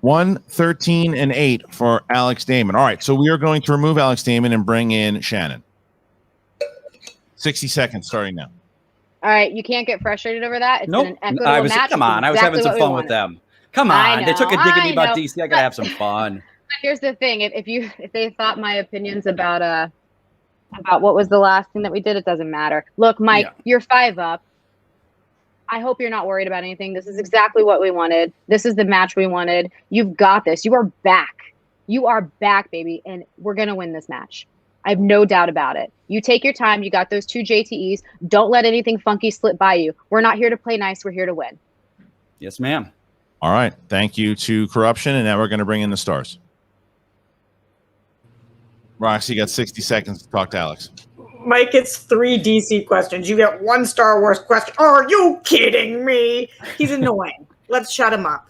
1, 13, and 8 for Alex Damon. All right, so we are going to remove Alex Damon and bring in Shannon. 60 seconds starting now. All right, you can't get frustrated over that. It's been an equitable I was match. come on. It's I was exactly having some what we fun with wanted. them. Come I on, they took a dig at me know. about DC. I gotta have some fun. Here's the thing: if they thought my opinions about what was the last thing that we did, it doesn't matter. Look, Mike, you're 5 up. I hope you're not worried about anything. This is exactly what we wanted. This is the match we wanted. You've got this. You are back. You are back, baby, and we're gonna win this match. I have no doubt about it. You take your time. You got those 2 JTEs. Don't let anything funky slip by you. We're not here to play nice. We're here to win. Yes, ma'am. All right. Thank you to Corruption. And now we're going to bring in the stars. Roxy, you got 60 seconds to talk to Alex. Mike, it's 3 DC questions. You get 1 Star Wars question. Are you kidding me? He's annoying. Let's shut him up.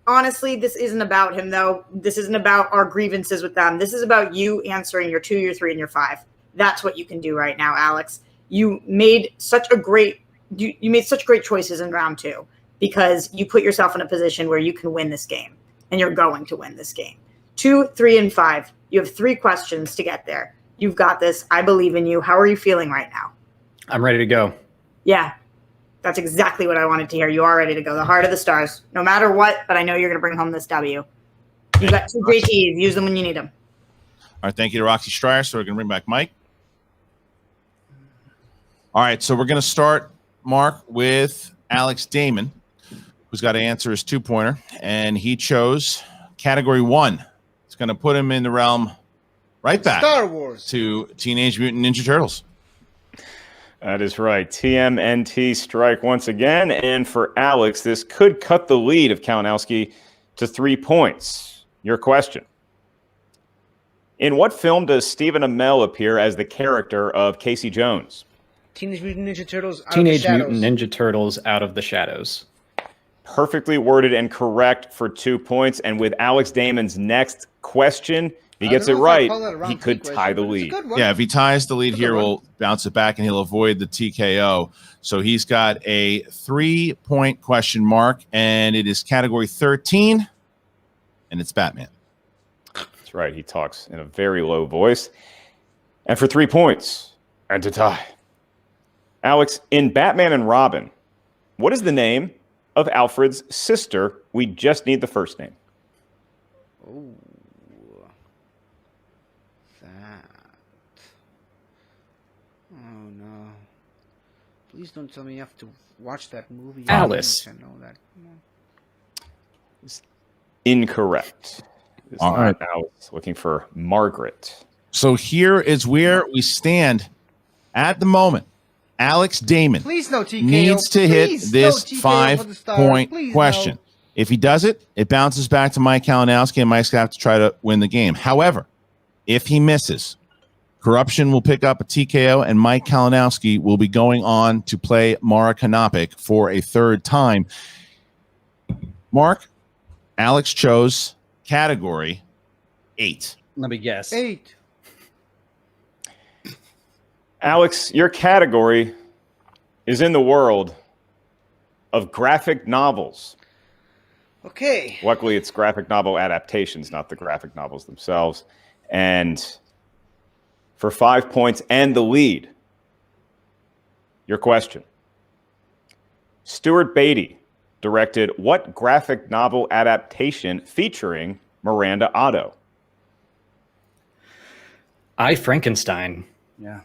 Honestly, this isn't about him, though. This isn't about our grievances with them. This is about you answering your 2, your 3, and your 5. That's what you can do right now, Alex. You made such great choices in round 2 because you put yourself in a position where you can win this game, and you're going to win this game. 2, 3, and 5. You have 3 questions to get there. You've got this. I believe in you. How are you feeling right now? I'm ready to go. Yeah. That's exactly what I wanted to hear. You are ready to go. The heart of the stars. No matter what, but I know you're going to bring home this W. You got 2 JTs. Use them when you need them. All right. Thank you to Roxy Stryer. So we're going to bring back Mike. All right. So we're going to start, Mark, with Alex Damon, who's got to answer his 2-pointer. And he chose category 1. It's going to put him in the realm right back Star Wars to Teenage Mutant Ninja Turtles. That is right. TMNT strike once again. And for Alex, this could cut the lead of Kalinowski to 3 points. Your question. In what film does Stephen Amell appear as the character of Casey Jones? Teenage Mutant Ninja Turtles Out Teenage of the Shadows. Mutant Ninja Turtles Out of the Shadows. Perfectly worded and correct for 2 points. And with Alex Damon's next question, if he gets it right, he could tie the lead. Yeah, if he ties the lead here, we'll bounce it back and he'll avoid the TKO. So he's got a 3-point question mark, and it is category 13, and it's Batman. That's right. He talks in a very low voice. And for 3 points, and to tie. Alex, in Batman and Robin, what is the name of Alfred's sister? We just need the first name. Oh, that. Oh, no. Please don't tell me you have to watch that movie. Alice. I know that. Incorrect. It's All not right. Alice. Looking for Margaret. So here is where we stand at the moment. Alex Damon Please no TKO. needs to hit Please this no TKO for the stars. 5-point Please question. no. If he does it, it bounces back to Mike Kalinowski, and Mike's going to have to try to win the game. However, if he misses, Corruption will pick up a TKO, and Mike Kalinowski will be going on to play Mara Kanopik for a 3rd time. Mark, Alex chose category 8. Let me guess. 8. Alex, your category is in the world of graphic novels. Okay. Luckily, it's graphic novel adaptations, not the graphic novels themselves. And for 5 points and the lead, your question. Stuart Beatty directed what graphic novel adaptation featuring Miranda Otto? I, Frankenstein. Yeah.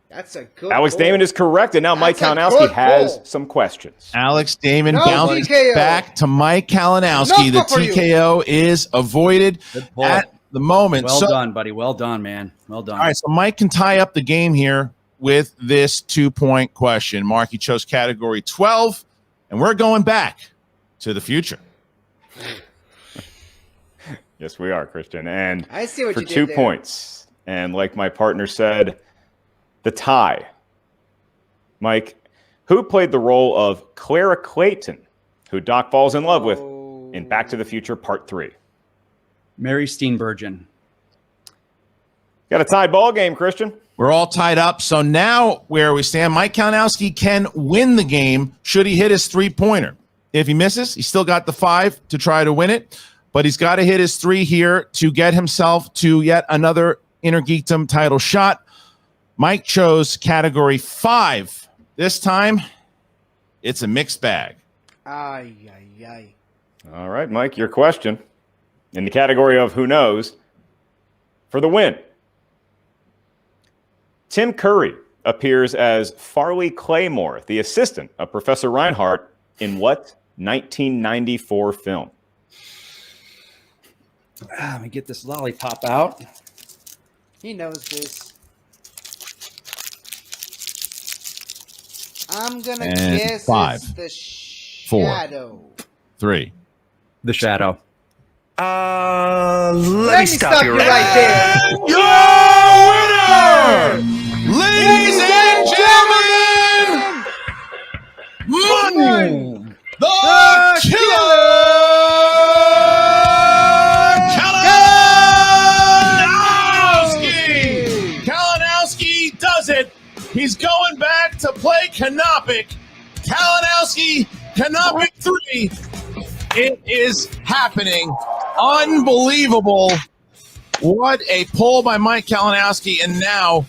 That's a good Alex pull. Damon is correct, and now Mike That's a Kalinowski good has pull. some questions. Alex Damon No bounces TKO. back to Mike Kalinowski. The No for you. TKO is avoided Good pull. at the moment. Well So- done, buddy. Well done, man. Well done. All right, so Mike can tie up the game here with this 2-point question. Mark, you chose category 12, and we're going back to the future. Yes, we are, Christian. And I see what for you did 2 there. points, and like my partner said, the tie. Mike, who played the role of Clara Clayton, who Doc falls in love with in Back to the Future Part 3? Mary Steenburgen. Got a tied ball game, Christian. We're all tied up. So now where we stand, Mike Kalinowski can win the game should he hit his 3-pointer. If he misses, he's still got the 5 to try to win it, but he's got to hit his 3 here to get himself to yet another Inner Geekdom title shot. Mike chose category 5. This time, it's a mixed bag. Ay, ay, ay. All right, Mike, your question in the category of who knows for the win. Tim Curry appears as Farley Claymore, the assistant of Professor Reinhardt, in what 1994 film? Let me get this lollipop out. He knows this. I'm gonna And guess 5, it's the 4. Shadow. 3. The Shadow. Let me stop you right there. Your winner, ladies and gentlemen, Mike, the Killer Kalinowski. Kalinowski does it. He's going back to play Canopic. Kalinowski, Canopic 3. It is happening. Unbelievable. What a pull by Mike Kalinowski. And now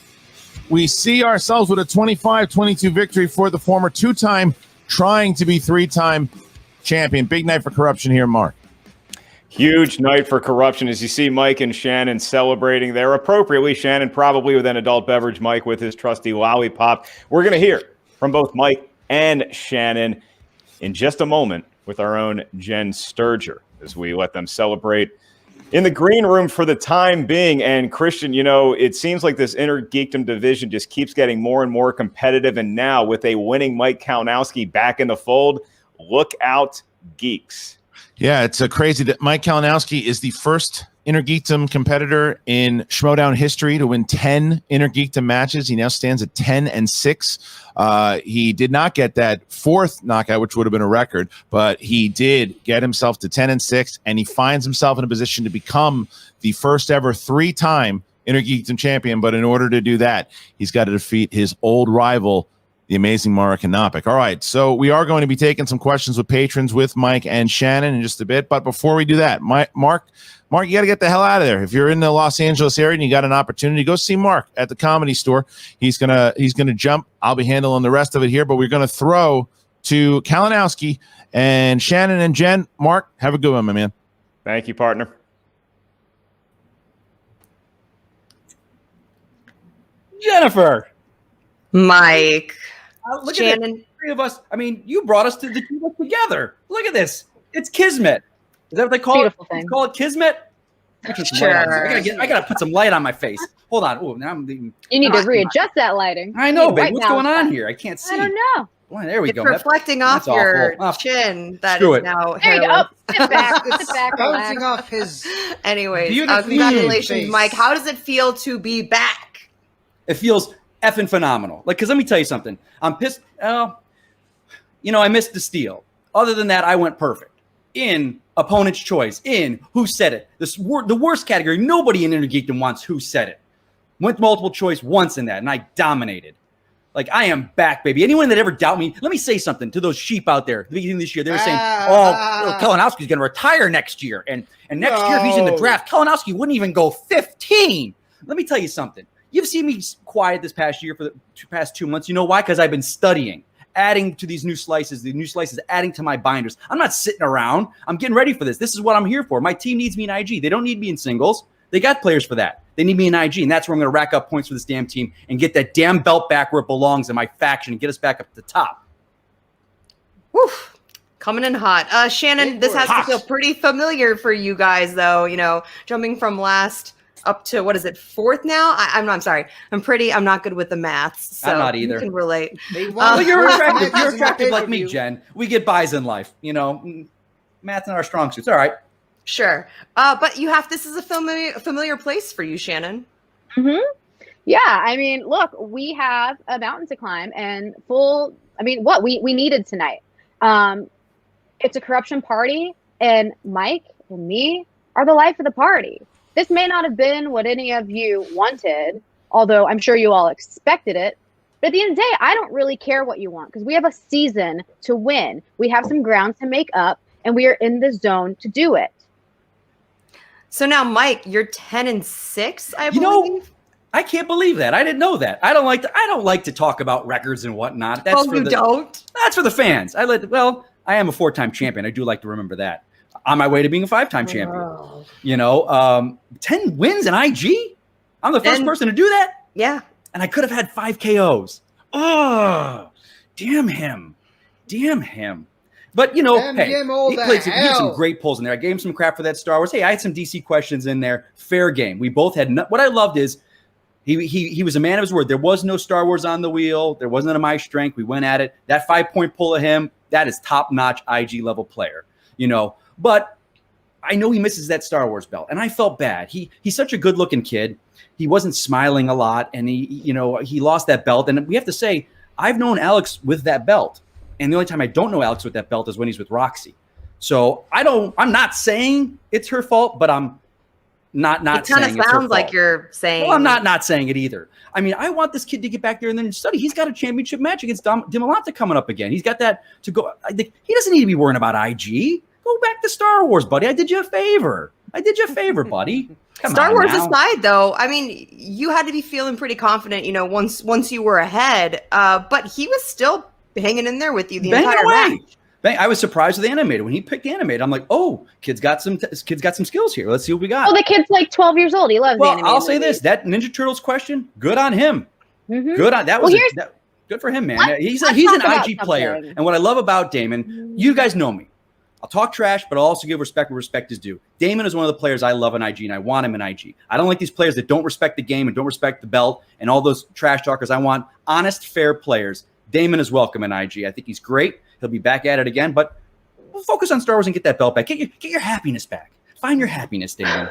we see ourselves with a 25-22 victory for the former 2-time, trying to be 3-time champion. Big night for corruption here, Mark. Huge night for corruption as you see Mike and Shannon celebrating there appropriately. Shannon probably with an adult beverage, Mike with his trusty lollipop. We're going to hear from both Mike and Shannon in just a moment with our own Jen Sturger as we let them celebrate in the green room for the time being. And Christian, you know, it seems like this Inner Geekdom division just keeps getting more and more competitive. And now with a winning Mike Kalinowski back in the fold, look out, Geeks. Yeah, it's crazy that Mike Kalinowski is the first Inner Geekdom competitor in Schmoedown history to win 10 Inner Geekdom matches. He now stands at 10-6. He did not get that 4th knockout, which would have been a record, but he did get himself to 10-6, and he finds himself in a position to become the first ever 3-time Inner Geekdom champion. But in order to do that, he's got to defeat his old rival, the amazing Mara Canopic. All right, so we are going to be taking some questions with patrons with Mike and Shannon in just a bit. But before we do that, Mark, you got to get the hell out of there. If you're in the Los Angeles area and you got an opportunity, go see Mark at the Comedy Store. He's gonna jump. I'll be handling the rest of it here, but we're gonna throw to Kalinowski and Shannon and Jen. Mark, have a good one, my man. Thank you, partner. Jennifer. Mike. Look at Shannon. the 3 of us. I mean, you brought us to the 2 of us together. Look at this. It's Kismet. Is that what they call Beautiful it? thing. They call it Kismet? Sure. I gotta put some light on my face. Hold on. Oh, now I'm being. You need to readjust that lighting. I know, You need babe. white What's going balance on that. here? I can't see. I don't know. Well, there we It's go. reflecting off that's your awful. Oh, chin. That screw is it. now There you go. hairless. Oh, sit back. Sit back. Bouncing Relax. off his. Anyways, Beautifully congratulations, face. Mike. How does it feel to be back? It feels effing phenomenal. Like, because let me tell you something. I'm pissed. I missed the steal. Other than that, I went perfect. In opponent's choice, in who said it. The worst category. Nobody in Inner Geekdom wants who said it. Went multiple choice once in that, and I dominated. Like, I am back, baby. Anyone that ever doubt me, let me say something to those sheep out there at the beginning of this year. They were saying, Kalinowski's going to retire next year. And next year, if he's in the draft, Kalinowski wouldn't even go 15. Let me tell you something. You've seen me quiet this past year for the past 2 months. You know why? Because I've been studying, adding to these new slices, adding to my binders. I'm not sitting around. I'm getting ready for this. This is what I'm here for. My team needs me in IG. They don't need me in singles. They got players for that. They need me in IG, and that's where I'm going to rack up points for this damn team and get that damn belt back where it belongs in my faction and get us back up to the top. Whew. Coming in hot. Shannon, this has to feel pretty familiar for you guys, though. You know, jumping from last up to, what is it, fourth now? I'm sorry. I'm not good with the maths. So I'm not either. You can relate. Well, you're attractive. You're attractive like me, Jen. We get buys in life. You know, math's not our strong suits. All right. Sure. But this is a familiar place for you, Shannon. Mm-hmm. Yeah. I mean, look, we have a mountain to climb and what we needed tonight. It's a corruption party, and Mike and me are the life of the party. This may not have been what any of you wanted, although I'm sure you all expected it. But at the end of the day, I don't really care what you want because we have a season to win. We have some ground to make up, and we are in the zone to do it. So now, Mike, you're 10-6, I believe. You know, I can't believe that. I didn't know that. I don't like to talk about records and whatnot. That's don't? That's for the fans. I am a 4-time champion. I do like to remember that. On my way to being a 5-time champion. You know, 10 wins in IG? I'm the first person to do that? Yeah. And I could have had 5 KOs. Oh, damn him. But, you know, he had some great pulls in there. I gave him some crap for that Star Wars. Hey, I had some DC questions in there. Fair game. We both had what I loved is he was a man of his word. There was no Star Wars on the wheel. There wasn't a my strength. We went at it. That 5-point pull of him, that is top-notch IG level player, you know. But I know he misses that Star Wars belt, and I felt bad. He's such a good-looking kid. He wasn't smiling a lot, and he lost that belt. And we have to say, I've known Alex with that belt. And the only time I don't know Alex with that belt is when he's with Roxy. So I'm not saying it's her fault, but I'm not saying it's her fault. It kind of sounds like you're saying. Well, I'm not saying it either. I mean, I want this kid to get back there and then study. He's got a championship match against Dimolanta coming up again. He's got that to go. I think he doesn't need to be worrying about IG. Go back to Star Wars, buddy. I did you a favor, buddy. Star Wars aside, though, I mean, you had to be feeling pretty confident, you know, once you were ahead. But he was still hanging in there with you the entire match. I was surprised with Animated. When he picked Animated, I'm like, oh, kid's got some skills here. Let's see what we got. Well, the kid's like 12 years old. He loves Animated. I'll say this: that Ninja Turtles question, good on him. Mm-hmm. Good on that. Good for him, man. He's an IG player, and what I love about Damon, you guys know me. I'll talk trash, but I'll also give respect where respect is due. Damon is one of the players I love in IG, and I want him in IG. I don't like these players that don't respect the game and don't respect the belt and all those trash talkers. I want honest, fair players. Damon is welcome in IG. I think he's great. He'll be back at it again, but we'll focus on Star Wars and get that belt back. Get your happiness back. Find your happiness, Damon.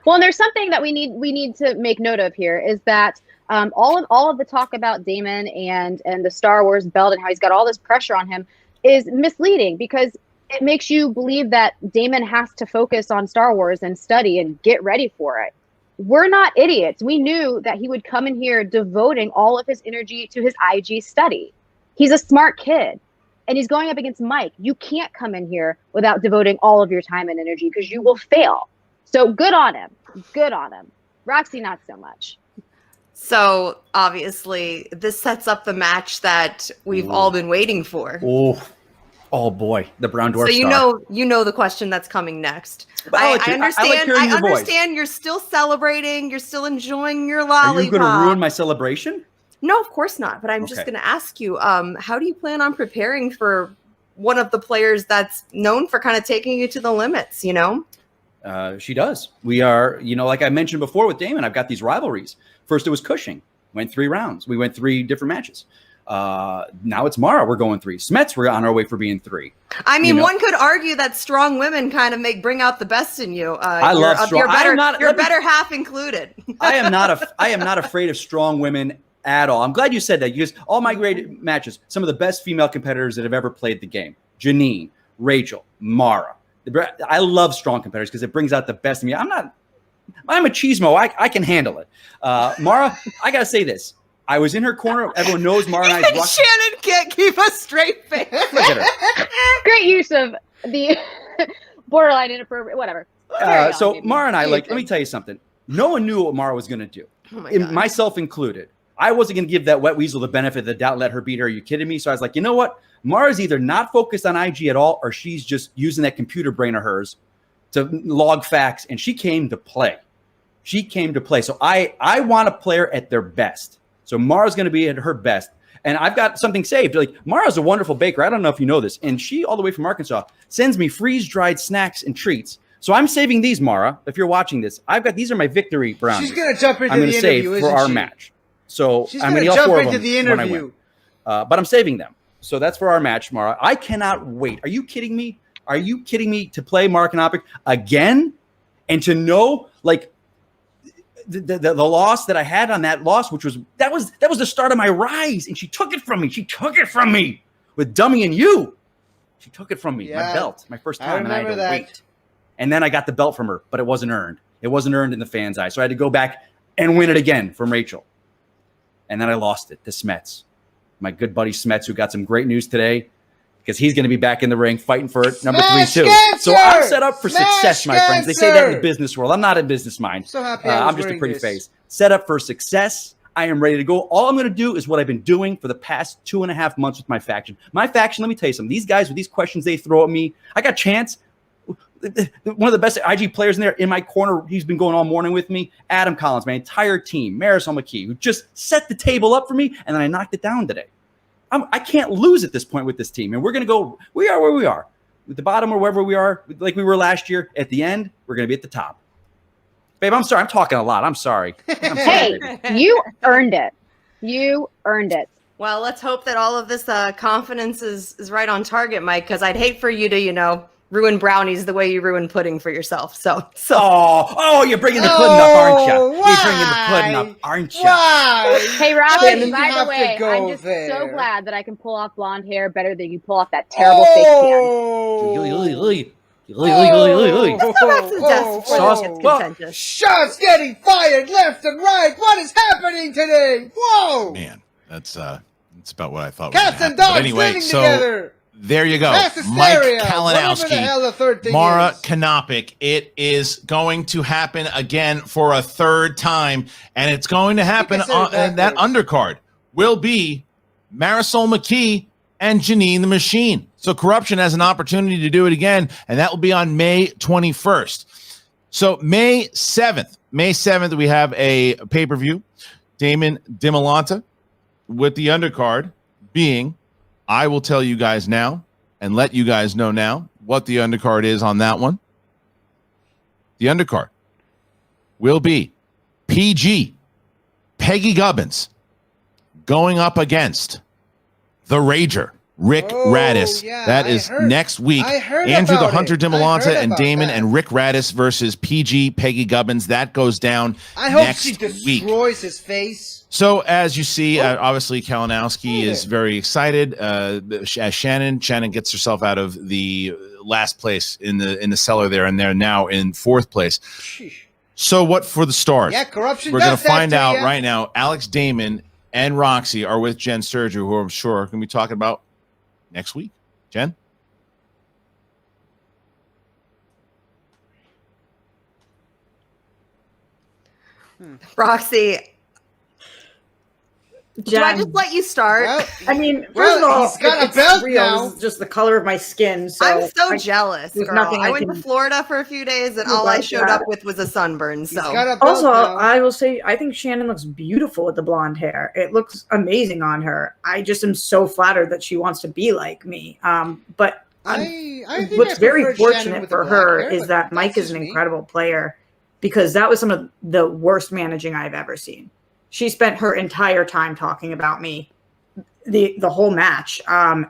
Well, and there's something that we need to make note of here is that all of the talk about Damon and the Star Wars belt and how he's got all this pressure on him is misleading because it makes you believe that Damon has to focus on Star Wars and study and get ready for it. We're not idiots. We knew that he would come in here devoting all of his energy to his IG study. He's a smart kid, and he's going up against Mike. You can't come in here without devoting all of your time and energy because you will fail. So good on him. Good on him. Roxy, not so much. So obviously, this sets up the match that we've all been waiting for. Oh boy, the Brown Dwarf. So you know the question that's coming next. I understand. I understand you're still celebrating. You're still enjoying your lollipop. Are you going to ruin my celebration? No, of course not. But I'm just going to ask you, how do you plan on preparing for one of the players that's known for kind of taking you to the limits? You know. She does. We are, like I mentioned before with Damon, I've got these rivalries. First, it was Cushing. Went 3 rounds. We went 3 different matches. Now it's Mara. We're going 3. Smets, we're on our way for being 3. I mean, one could argue that strong women kind of bring out the best in you. I love strong. Your better half included. I am not afraid of strong women at all. I'm glad you said that because all my great matches, some of the best female competitors that have ever played the game: Janine, Rachel, Mara. I love strong competitors because it brings out the best in me. I'm not machismo. I can handle it. Mara, I gotta say this. I was in her corner. Everyone knows Mara and I. Shannon can't keep a straight face. Great use of the borderline inappropriate, whatever. So Mara and I, let me tell you something. No one knew what Mara was going to do, myself included. I wasn't going to give that wet weasel the benefit of the doubt, let her beat her. Are you kidding me? So I was like, you know what? Mara's either not focused on IG at all, or she's just using that computer brain of hers to log facts, and she came to play. So I want a player at their best. So Mara's going to be at her best. And I've got something saved. Like, Mara's a wonderful baker. I don't know if you know this. And she, all the way from Arkansas, sends me freeze-dried snacks and treats. So I'm saving these, Mara. If you're watching this, these are my victory brownies. She's going to jump into I'm the gonna interview, save for our match. So she's I'm going going to to jump yell into the interview. But I'm saving them. So that's for our match, Mara. I cannot wait. Are you kidding me? Are you kidding me to play Mara Kalinowski again? And to know, like, the loss that I had on that loss, which was the start of my rise, and she took it from me. She took it from me with Dummy and you. She took it from me, my belt, my first time, and I had to wait. And then I got the belt from her, but it wasn't earned. It wasn't earned in the fans' eyes, so I had to go back and win it again from Rachel. And then I lost it to Smets, my good buddy Smets, who got some great news today, because he's going to be back in the ring fighting for it, number 3 too. So I'm set up for success, my friends. They say that in the business world. I'm not a business mind. So happy I'm just a pretty face. Set up for success. I am ready to go. All I'm going to do is what I've been doing for the past 2.5 months with my faction. My faction, let me tell you something. These guys with these questions they throw at me, I got Chance, one of the best IG players in there in my corner. He's been going all morning with me. Adam Collins, my entire team, Marisol McKee, who just set the table up for me, and then I knocked it down today. I can't lose at this point with this team, and we're going to go. We are where we are, at the bottom or wherever we are, like we were last year. At the end, we're going to be at the top. Babe, I'm sorry. I'm talking a lot. I'm sorry. Hey, you earned it. You earned it. Well, let's hope that all of this confidence is right on target, Mike, because I'd hate for you to, ruin brownies the way you ruin pudding for yourself. So. Oh, you're bringing the pudding up, aren't you? You're bringing the pudding up, aren't you? Why? Hey, Robbie, by have the to way, go I'm just there? so glad that I can pull off blonde hair better than you pull off that terrible fake tan. Let's go back to the desk before this gets contentious. Shots getting fired left and right. What is happening today? Whoa! Man, that's about what I thought. Cats and dogs living together. There you go. Mass Mike hysteria. Whatever the hell the third Kalinowski, thing Mara is. Kalinowski. It is going to happen again for a third time, and it's going to happen and that undercard will be Marisol McKee and Janine the Machine. So Corruption has an opportunity to do it again, and that will be on May 21st. So May 7th, we have a pay-per-view. Damon Dimolanta with the undercard being, I will tell you guys now and let you guys know now what the undercard is on that one. The undercard will be PG, Peggy Gubbins, going up against the Rager, Rick Radis. Yeah, that is next week. Andrew the Hunter Dimolanta and Damon and Rick Radis versus PG, Peggy Gubbins. That goes down I hope next she week. destroys his face. So as you see, obviously Kalinowski is very excited. As Shannon gets herself out of the last place in the cellar there, and they're now in 4th place. Sheesh. So what for the stars? Yeah, Corruption. We're going does to that find to out ya. right now. Alex Damon and Roxy are with Jen Sturger, who I'm sure are going to be talking about next week. Jen? Roxy, do I just let you start? Well, I mean, first well, of all, he's got a it's belt real. now. This is just the color of my skin. So I'm so jealous, there's girl. nothing I I went can to Florida for a few days, and do all I about showed that. up with was a sunburn. So He's got a belt Also, now. I will say, I think Shannon looks beautiful with the blonde hair. It looks amazing on her. I just am so flattered that she wants to be like me. But I think what's I very prefer Shannon fortunate with for the black her hair, is but that Mike that's is an just me. incredible player, because that was some of the worst managing I've ever seen. She spent her entire time talking about me, the whole match.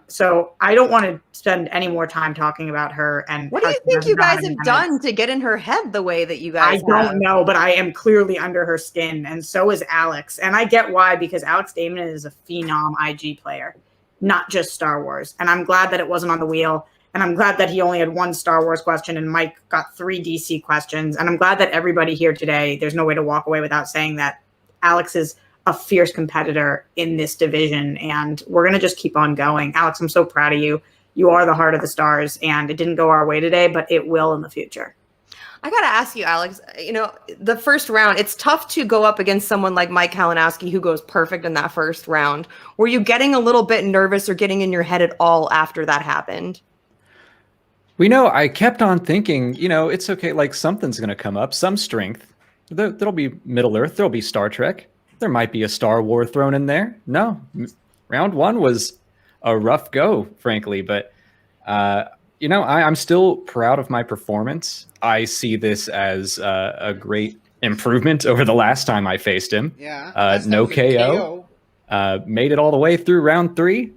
So I don't want to spend any more time talking about her. And what do how you she think doesn't you know how guys to have manage. done to get in her head the way that you I guys don't know, but I am clearly under her skin, and so is Alex. And I get why, because Alex Damon is a phenom IG player, not just Star Wars. And I'm glad that it wasn't on the wheel. And I'm glad that he only had one Star Wars question and Mike got 3 DC questions. And I'm glad that everybody here today, there's no way to walk away without saying that Alex is a fierce competitor in this division. And we're going to just keep on going. Alex, I'm so proud of you. You are the heart of the stars. And it didn't go our way today, but it will in the future. I got to ask you, Alex, the first round, it's tough to go up against someone like Mike Kalinowski who goes perfect in that first round. Were you getting a little bit nervous or getting in your head at all after that happened? I kept on thinking, it's okay. Like something's going to come up, some strength. There'll be Middle Earth. There'll be Star Trek. There might be a Star War thrown in there. No, round 1 was a rough go, frankly. But, I'm still proud of my performance. I see this as a great improvement over the last time I faced him. Yeah. No KO. Made it all the way through round 3.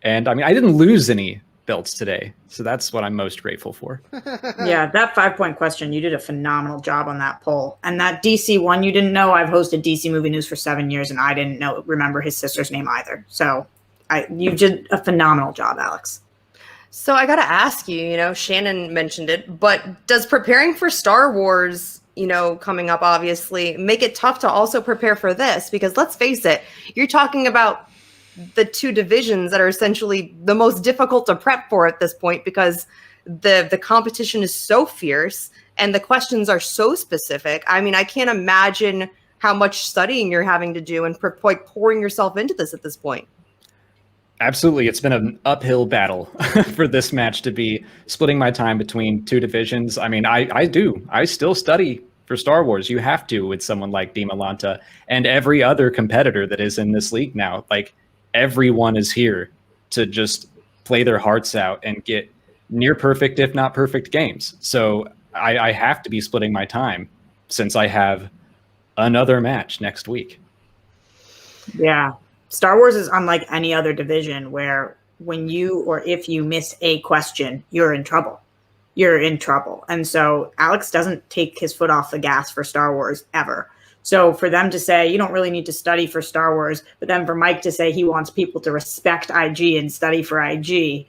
And I didn't lose any belts today. So that's what I'm most grateful for. Yeah, that 5-point question, you did a phenomenal job on that poll. And that DC one you didn't know, I've hosted DC Movie News for 7 years and I didn't remember his sister's name either. So you did a phenomenal job, Alex. So I got to ask you, Shannon mentioned it, but does preparing for Star Wars, coming up, obviously, make it tough to also prepare for this? Because let's face it, you're talking about the 2 divisions that are essentially the most difficult to prep for at this point because the competition is so fierce and the questions are so specific. I can't imagine how much studying you're having to do and pouring yourself into this at this point. Absolutely. It's been an uphill battle for this match to be splitting my time between 2 divisions. I still study for Star Wars. You have to with someone like Damon and every other competitor that is in this league now. Like, everyone is here to just play their hearts out and get near perfect, if not perfect games. So I have to be splitting my time since I have another match next week. Yeah. Star Wars is unlike any other division where when you or if you miss a question, you're in trouble. You're in trouble. And so Alex doesn't take his foot off the gas for Star Wars ever. So for them to say, you don't really need to study for Star Wars, but then for Mike to say he wants people to respect IG and study for IG,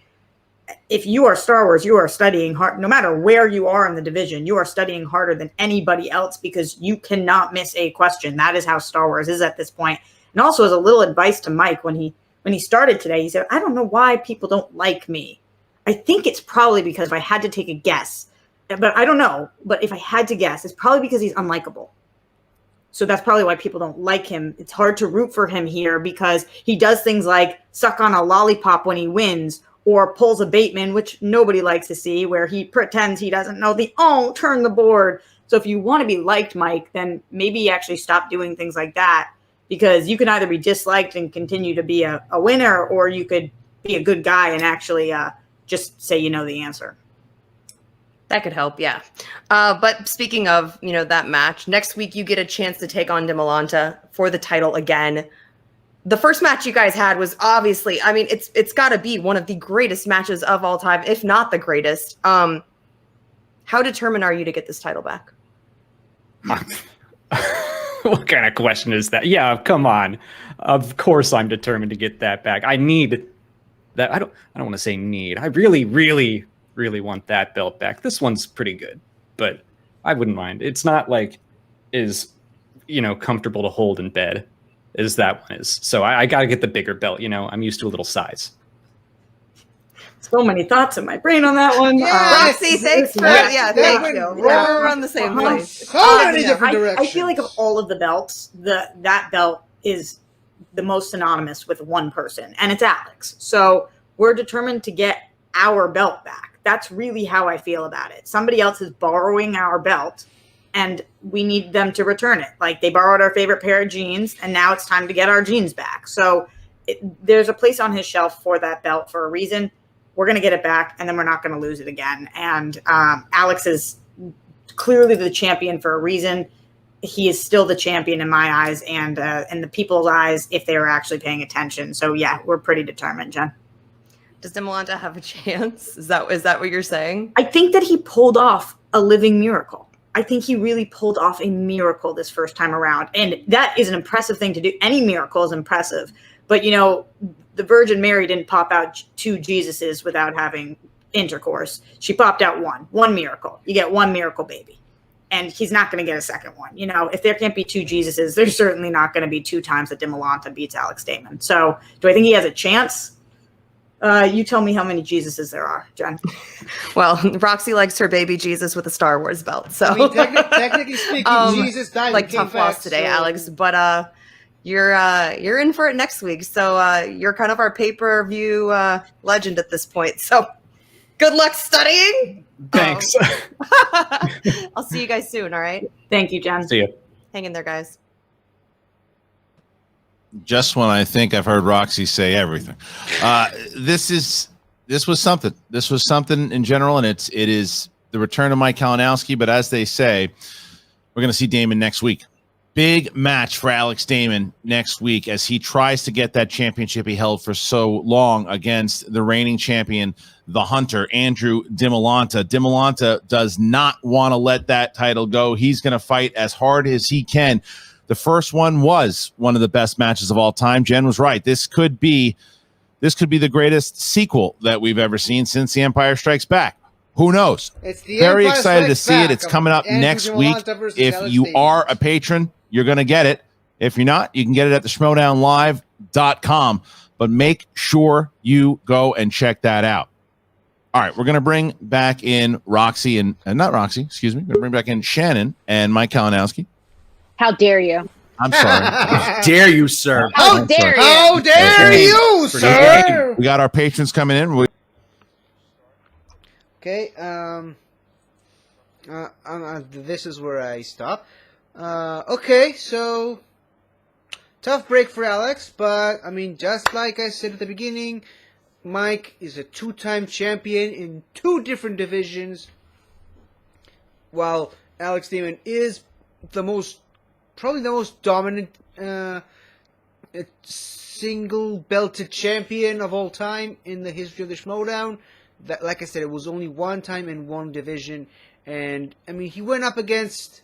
if you are Star Wars, you are studying hard. No matter where you are in the division, you are studying harder than anybody else because you cannot miss a question. That is how Star Wars is at this point. And also as a little advice to Mike, when he started today, he said, I don't know why people don't like me. I think it's probably because if I had to take a guess, but I don't know, but if I had to guess, it's probably because he's unlikable. So that's probably why people don't like him. It's hard to root for him here because he does things like suck on a lollipop when he wins or pulls a Bateman, which nobody likes to see, where he pretends he doesn't know turn the board. So if you want to be liked, Mike, then maybe actually stop doing things like that because you can either be disliked and continue to be a winner or you could be a good guy and actually just say you know the answer. That could help, yeah. But speaking of, that match, next week you get a chance to take on Demolanta for the title again. The first match you guys had was obviously, it's got to be one of the greatest matches of all time, if not the greatest. How determined are you to get this title back? What kind of question is that? Yeah, come on. Of course I'm determined to get that back. I need that. I don't want to say need. I really, really, really want that belt back. This one's pretty good, but I wouldn't mind. It's not like comfortable to hold in bed as that one is. So I got to get the bigger belt. I'm used to a little size. So many thoughts in my brain on that one. Yes. Roxy, thanks for thank you. We're on the same place. So many different directions. I feel like of all of the belts, that belt is the most synonymous with one person, and it's Alex. So we're determined to get our belt back. That's really how I feel about it. Somebody else is borrowing our belt, and we need them to return it. Like they borrowed our favorite pair of jeans, and now it's time to get our jeans back. So there's a place on his shelf for that belt for a reason. We're going to get it back, and then we're not going to lose it again. And Alex is clearly the champion for a reason. He is still the champion in my eyes and in the people's eyes if they were actually paying attention. So, yeah, we're pretty determined, Jen. Does Demolanta have a chance? Is that what you're saying? I think that he pulled off a living miracle. I think he really pulled off a miracle this first time around. And that is an impressive thing to do. Any miracle is impressive. But, the Virgin Mary didn't pop out 2 Jesuses without having intercourse. She popped out one miracle. You get 1 miracle baby. And he's not going to get a second one. You know, if there can't be 2 Jesuses, there's certainly not going to be 2 times that Dimolanta beats Alex Damon. So do I think he has a chance? You tell me how many Jesuses there are, Jen. Well, Roxy likes her baby Jesus with a Star Wars belt. So I mean, technically speaking, Jesus died. Like tough loss today, Alex. But you're in for it next week. So you're kind of our pay-per-view legend at this point. So good luck studying. Thanks. I'll see you guys soon. All right. Thank you, Jen. See you. Hang in there, guys. Just when I think I've heard Roxy say everything, this was something. This was something in general, and it is the return of Mike Kalinowski. But as they say, we're going to see Damon next week. Big match for Alex Damon next week as he tries to get that championship he held for so long against the reigning champion, the Hunter, Andrew Dimolanta. Dimolanta does not want to let that title go. He's going to fight as hard as he can. The first one was one of the best matches of all time. Jen was right. This could be the greatest sequel that we've ever seen since The Empire Strikes Back. Who knows? Very excited to see it. It's coming up next week. If you are a patron, you're going to get it. If you're not, you can get it at the schmoedownlive.com. But make sure you go and check that out. All right, we're going to bring back in Roxy and not Roxy, excuse me. We're going to bring back in Shannon and Mike Kalinowski. How dare you? I'm sorry. How dare you, sir? How dare you? How dare you, sir? We got our patrons coming in. Okay, this is where I stop. Okay, so tough break for Alex, but I mean, just like I said at the beginning, Mike is a 2-time champion in 2 different divisions, while Alex Damon is probably the most dominant single belted champion of all time in the history of the Schmoedown. That, like I said, it was only 1 time in 1 division, and I mean, he went up against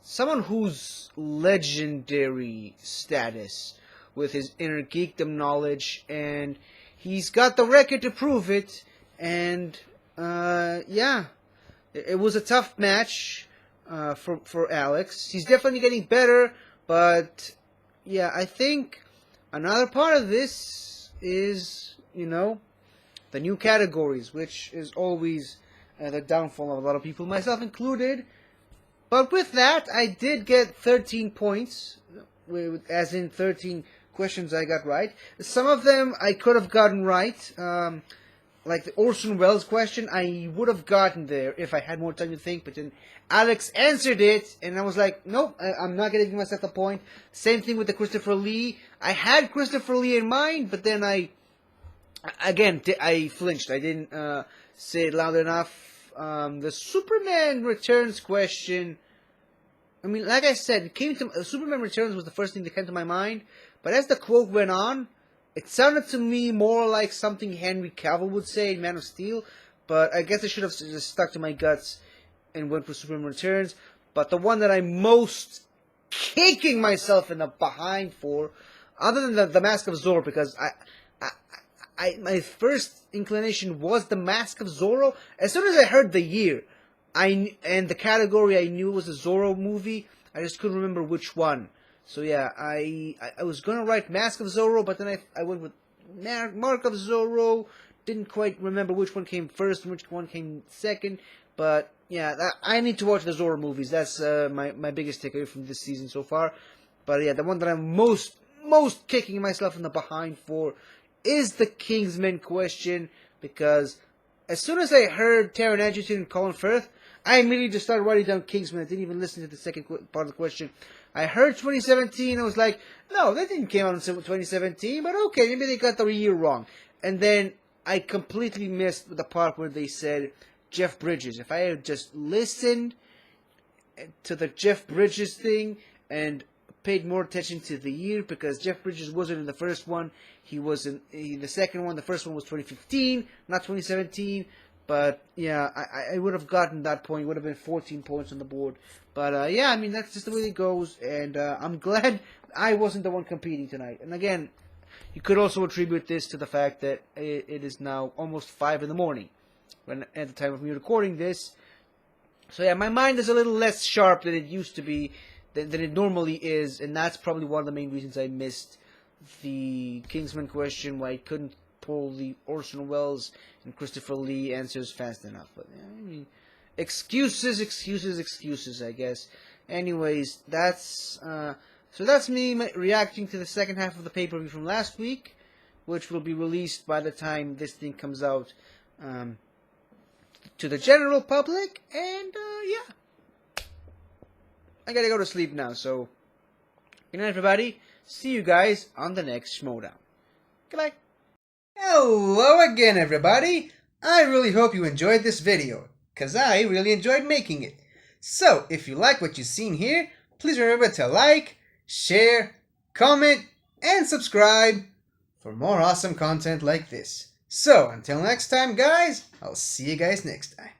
someone who's legendary status with his inner geekdom knowledge, and he's got the record to prove it. And yeah, it was a tough match for Alex. He's definitely getting better, but yeah, I think another part of this is, you know, the new categories, which is always the downfall of a lot of people, myself included. But with that, I did get 13 points, as in 13 questions I got right. Some of them I could have gotten right, like the Orson Welles question, I would have gotten there if I had more time to think, but then Alex answered it, and I was like, nope, I'm not going to give myself a point. Same thing with the Christopher Lee. I had Christopher Lee in mind, but then I flinched. I didn't say it loud enough. The Superman Returns question, I mean, like I said, Superman Returns was the first thing that came to my mind, but as the quote went on, it sounded to me more like something Henry Cavill would say in Man of Steel, but I guess I should have just stuck to my guts and went for Superman Returns. But the one that I'm most kicking myself in the behind for, other than the Mask of Zorro, because my first inclination was the Mask of Zorro. As soon as I heard the year and the category, I knew it was a Zorro movie. I just couldn't remember which one. So yeah, I was gonna write Mask of Zorro, but then I went with Mark of Zorro. Didn't quite remember which one came first and which one came second. But yeah, I need to watch the Zorro movies. That's my biggest takeaway from this season so far. But yeah, the one that I'm most kicking myself in the behind for is the Kingsman question, because as soon as I heard Taron Egerton and Colin Firth, I immediately just started writing down Kingsman. I didn't even listen to the second part of the question. I heard 2017, I was like, no, that didn't come out in 2017, but okay, maybe they got the year wrong. And then I completely missed the part where they said Jeff Bridges. If I had just listened to the Jeff Bridges thing and paid more attention to the year, because Jeff Bridges wasn't in the first one, he was in the second one. The first one was 2015, not 2017. But yeah, I would have gotten that point. It would have been 14 points on the board. But yeah, I mean, that's just the way it goes. And I'm glad I wasn't the one competing tonight. And again, You could also attribute this to the fact that it is now almost 5 in the morning when at the time of me recording this. So yeah, my mind is a little less sharp than it used to be, than it normally is, and that's probably one of the main reasons I missed the Kingsman question, why I couldn't pull the Orson Welles and Christopher Lee answers fast enough. But I mean, excuses, I guess. Anyways, that's so that's me reacting to the second half of the pay-per-view from last week, which will be released by the time this thing comes out to the general public. And yeah, I gotta go to sleep now. So good night, everybody. See you guys on the next Schmoedown. Goodbye. Hello again, everybody. I really hope you enjoyed this video, because I really enjoyed making it. So, if you like what you've seen here, please remember to like, share, comment, and subscribe for more awesome content like this. So, until next time, guys, I'll see you guys next time.